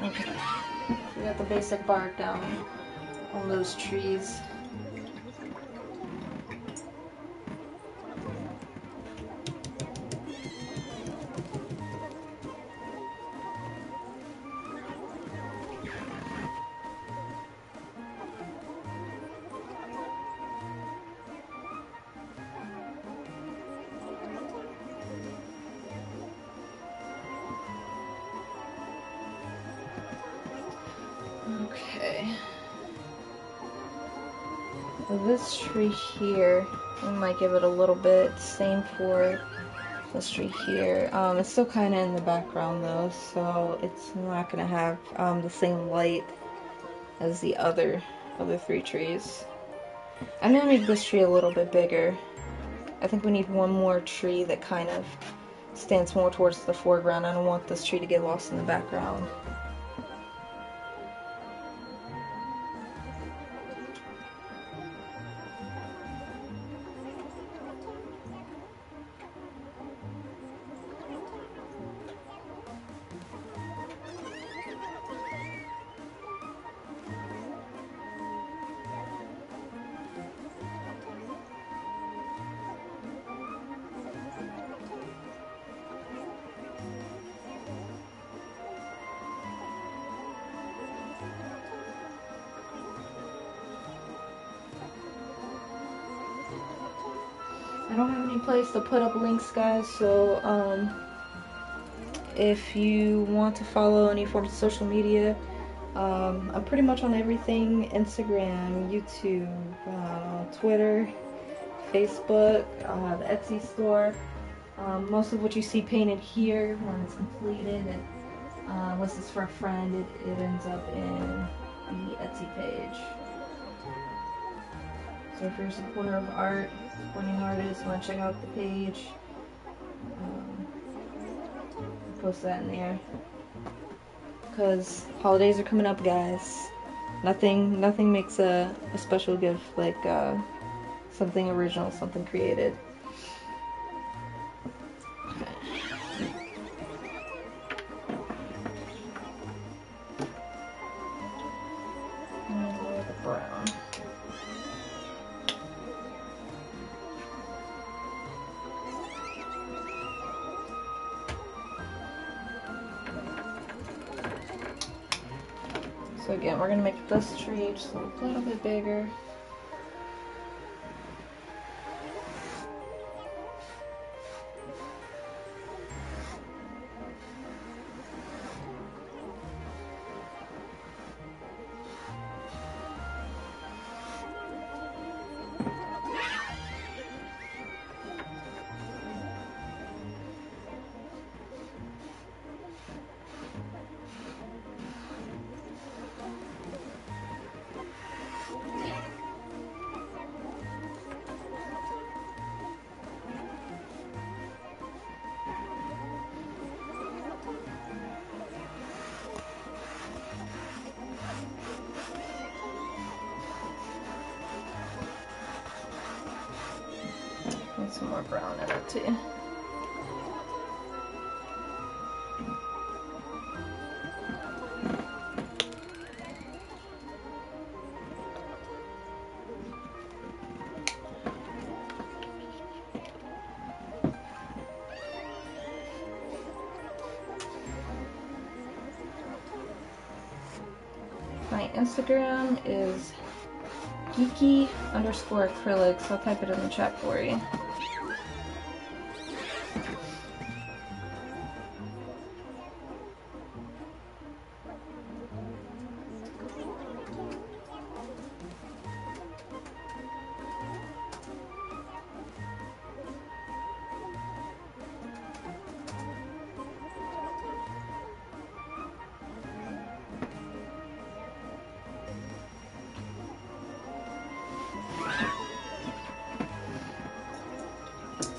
Okay, we got the basic bark down on those trees. Okay. This tree here, we might give it a little bit. Same for this tree here. It's still kind of in the background though, so it's not gonna have the same light as the other three trees. I'm gonna make this tree a little bit bigger. I think we need one more tree that kind of stands more towards the foreground. I don't want this tree to get lost in the background. I don't have any place to put up links, guys, so if you want to follow any form of social media, I'm pretty much on everything: Instagram, YouTube, Twitter, Facebook, the Etsy store. Most of what you see painted here, when it's completed, unless it's for a friend, it ends up in the Etsy page. So if you're a supporter of art, supporting artists, want to check out the page, post that in there. Because holidays are coming up, guys. Nothing makes a special gift like something original, something created. Brown. So again, we're going to make this tree just a little bit bigger. more brown in it too. My Instagram is Geeky_Acrylics. I'll type it in the chat for you.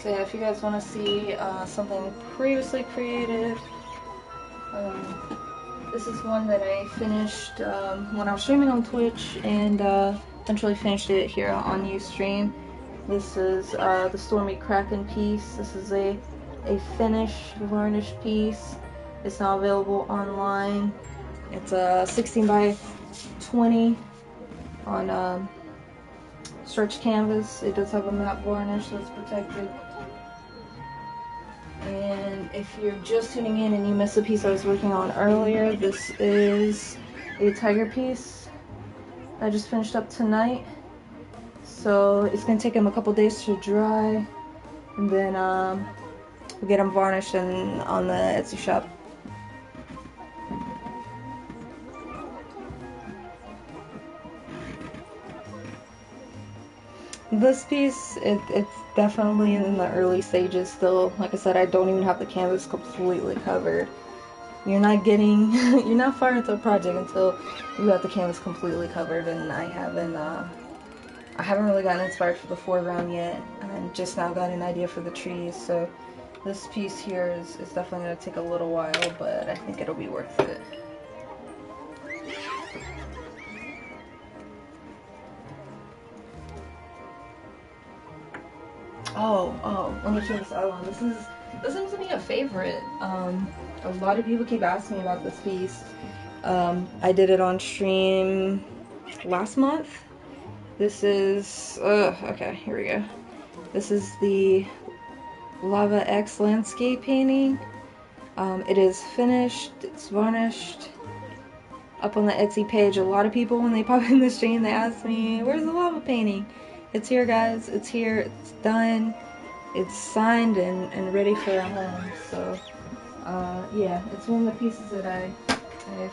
So yeah, if you guys want to see something previously created, this is one that I finished when I was streaming on Twitch, and eventually finished it here on Ustream. This is the Stormy Kraken piece. This is a finished varnish piece. It's now available online. It's a 16 by 20 on stretch canvas. It does have a matte varnish that's protected. And if you're just tuning in and you missed the piece I was working on earlier, this is a tiger piece I just finished up tonight. So it's going to take them a couple days to dry, and then we'll get them varnished and on the Etsy shop. This piece, it's definitely in the early stages still. Like I said, I don't even have the canvas completely covered. You're not far into a project until you have the canvas completely covered, and I haven't really gotten inspired for the foreground yet. I just now got an idea for the trees, so this piece here is definitely going to take a little while, but I think it'll be worth it. Oh, let me show this other one. This seems to be a favorite. A lot of people keep asking me about this piece. I did it on stream last month. This is, okay, here we go. This is the Lava X landscape painting. It is finished, it's varnished. Up on the Etsy page, a lot of people, when they pop in the stream, they ask me, where's the lava painting? It's here, guys. It's here. It's done. It's signed and ready for a home. So, yeah, it's one of the pieces that I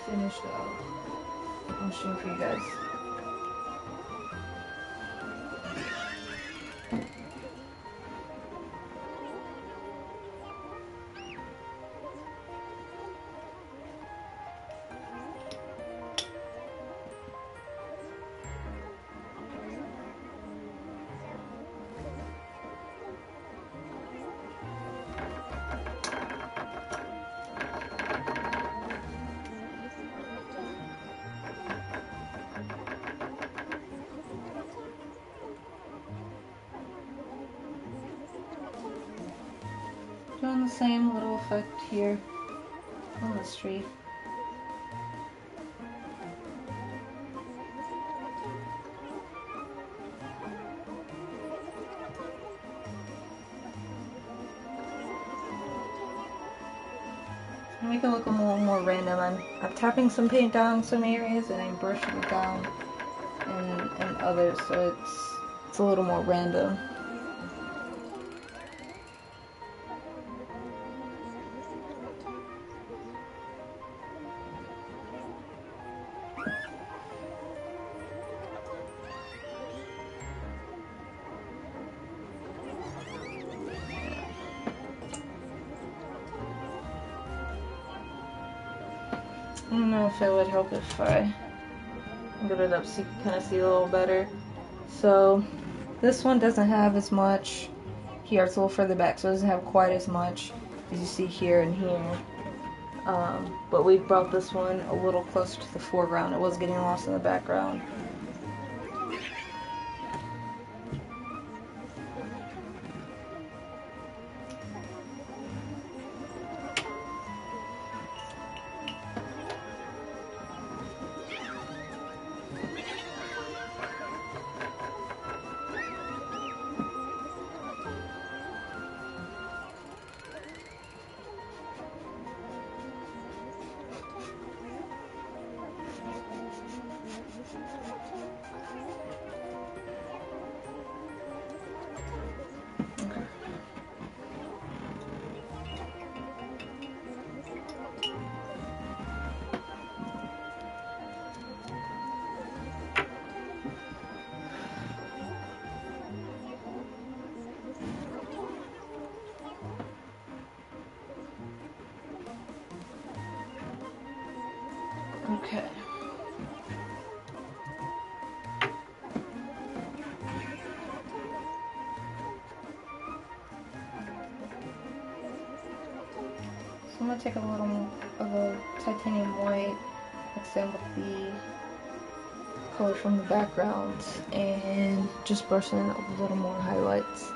finished on stream for you guys. Doing the same little effect here on the street. To make it look a little more random, I'm tapping some paint down in some areas and I'm brushing it down in others, so it's a little more random. I don't know if it would help if I put it up so you can kind of see a little better. So this one doesn't have as much here. It's a little further back, so it doesn't have quite as much as you see here and here. But we brought this one a little closer to the foreground. It was getting lost in the background. Okay. So I'm going to take a little of a titanium white, mix in with the color from the background, and just brush in a little more highlights.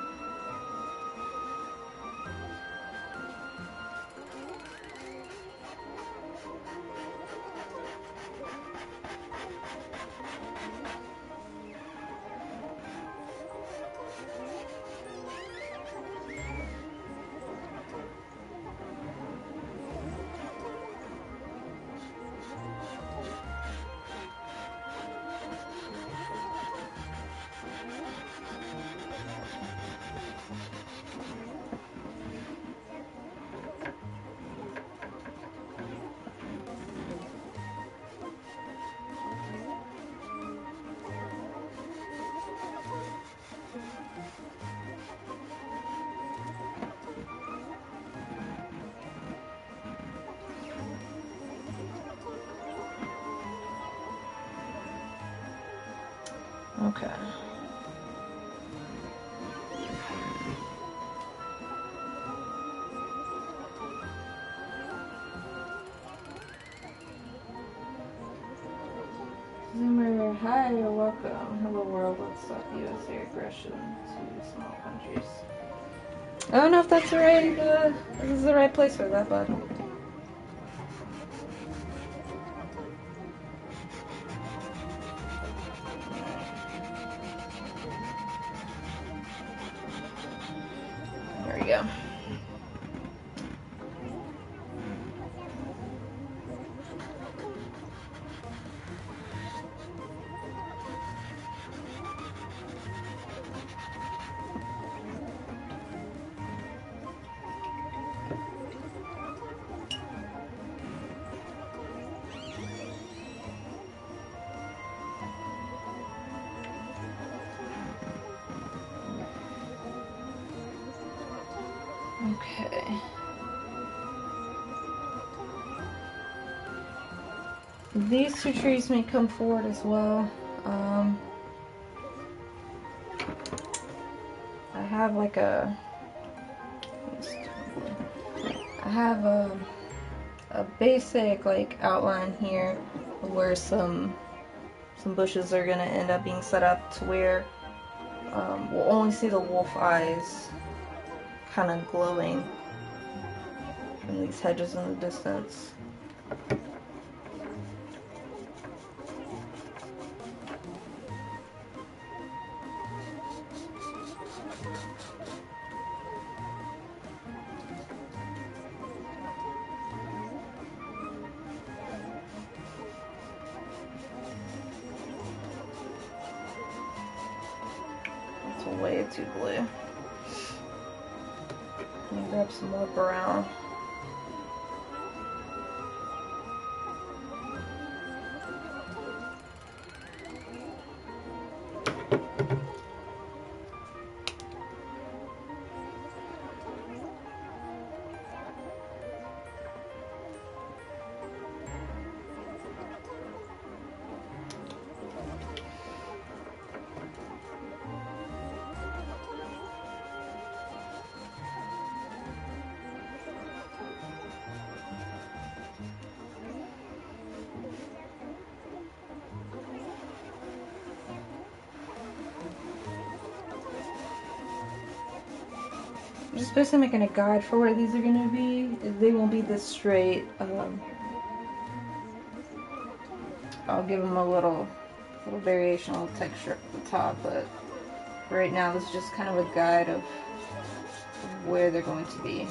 Okay. Zoomer, hi, you're welcome. Hello world, let's stop USA aggression to small countries. I don't know if that's the right, this is the right place for that, bud. There we go. Okay. These two trees may come forward as well. I have like a basic like outline here where some bushes are gonna end up being set up to where we'll only see the wolf eyes kind of glowing from these hedges in the distance. It's way too blue. Let me grab some more brown. I'm just basically making a guide for where these are going to be. They won't be this straight. I'll give them a little variation, a little texture at the top, but right now this is just kind of a guide of where they're going to be.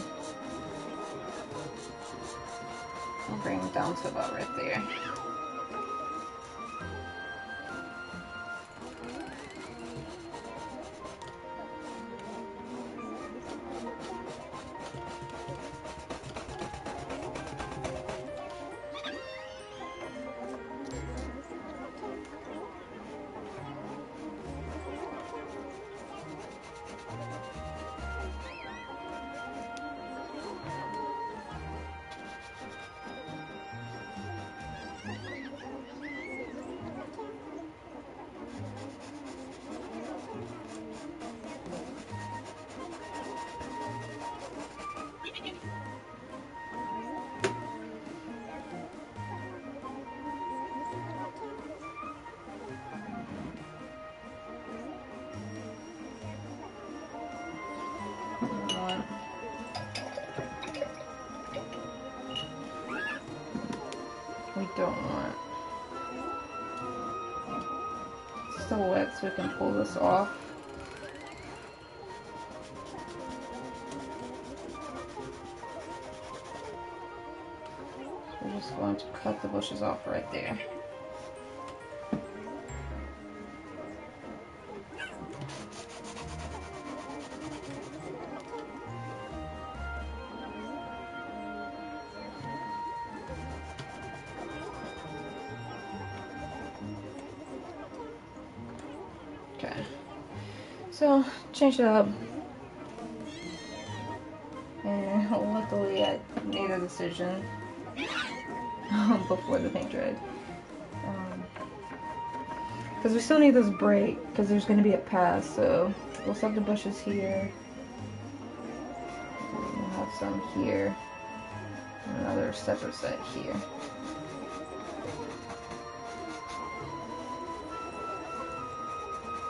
I'll bring them down to about right there. don't want. It's still wet, so we can pull this off. We're just going to cut the bushes off right there. Okay, so change it up, and luckily I made a decision before the paint dried, because we still need this break, because there's going to be a pass, so we'll set the bushes here, we'll have some here, and another separate set here.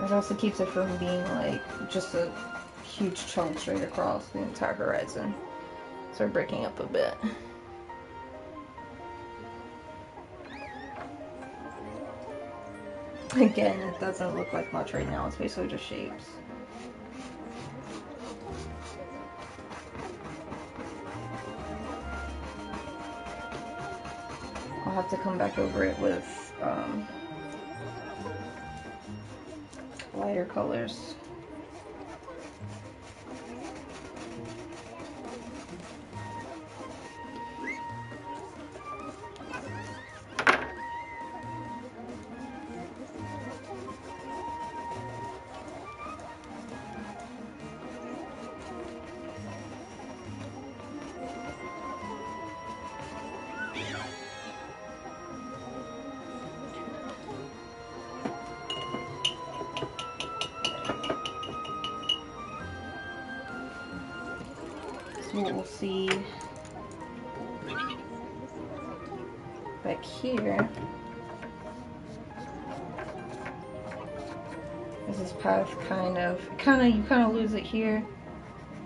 It also keeps it from being like just a huge chunk straight across the entire horizon. So we're breaking up a bit. Again, it doesn't look like much right now, it's basically just shapes. I'll have to come back over it with lighter colors. What we'll see back here is this path you kind of lose it here,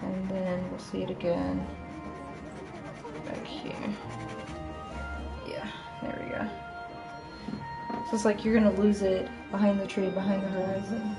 and then we'll see it again back here. Yeah, there we go. So it's like you're gonna lose it behind the tree, behind the horizon.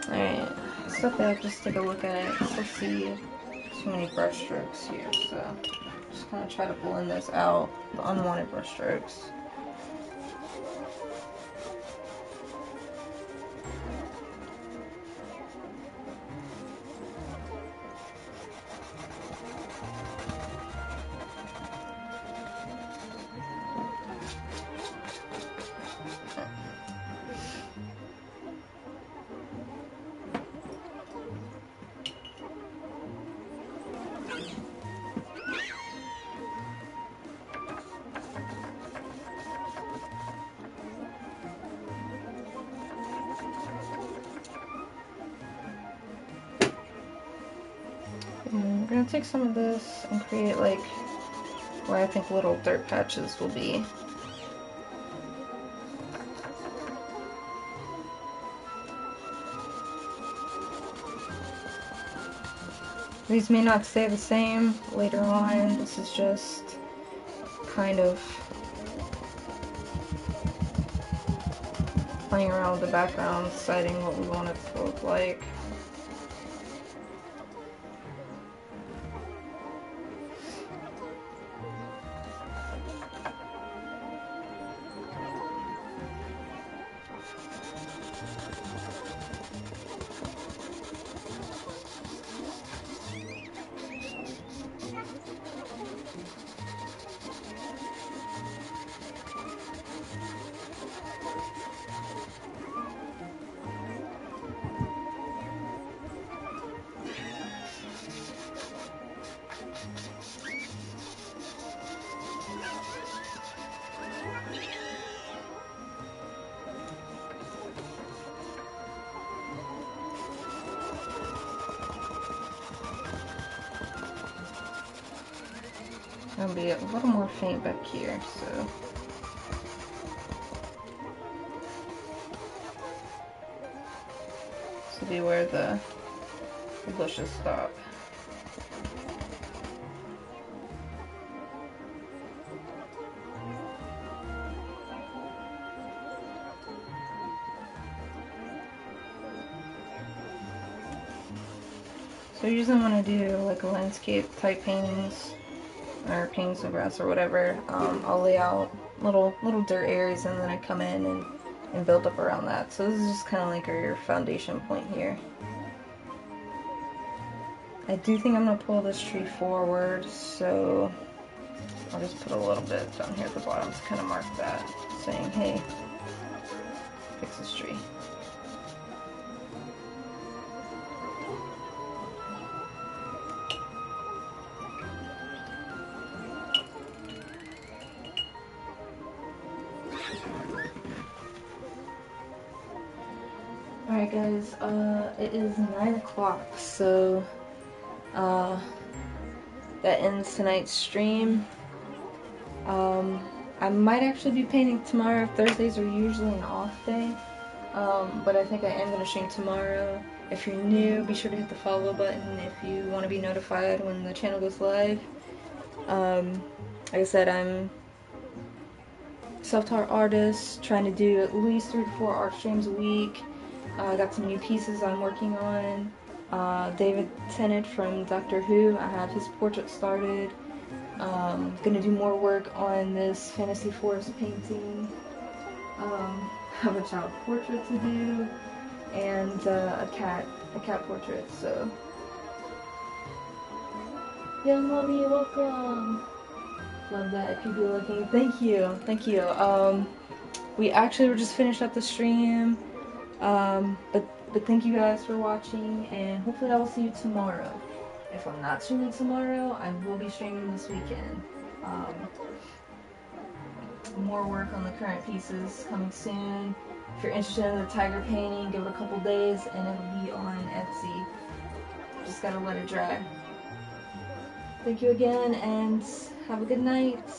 Alright, step back, just take a look at it. Still see too many brush strokes here, so just kind of try to blend this out, the unwanted brush strokes. I'm gonna take some of this and create like where I think little dirt patches will be. These may not stay the same later on. This is just kind of playing around with the background, deciding what we want it to look like. gonna be a little more faint back here, so. This will be where the bushes stop. So usually when I do like a landscape type paintings or paintings of grass or whatever, I'll lay out little dirt areas and then I come in and build up around that. So this is just kind of like your foundation point here. I do think I'm going to pull this tree forward, so I'll just put a little bit down here at the bottom to kind of mark that, saying, hey, fix this tree. Alright guys, it is 9 o'clock, so that ends tonight's stream. I might actually be painting tomorrow. Thursdays are usually an off day, but I think I am going to stream tomorrow. If you're new, be sure to hit the follow button if you want to be notified when the channel goes live. Like I said, I'm a self-taught artist, trying to do at least 3 to 4 art streams a week. I got some new pieces I'm working on. David Tennant from Doctor Who, I have his portrait started. Gonna do more work on this Fantasy Forest painting. Have a child portrait to do, and a cat portrait. So, yeah, mommy, welcome. Love that. If you'd be looking, thank you. We actually were just finished up the stream. But thank you guys for watching, and hopefully I will see you tomorrow. If I'm not streaming tomorrow, I will be streaming this weekend. More work on the current pieces coming soon. If you're interested in the tiger painting, give it a couple days and it'll be on Etsy. Just gotta let it dry. Thank you again, and have a good night.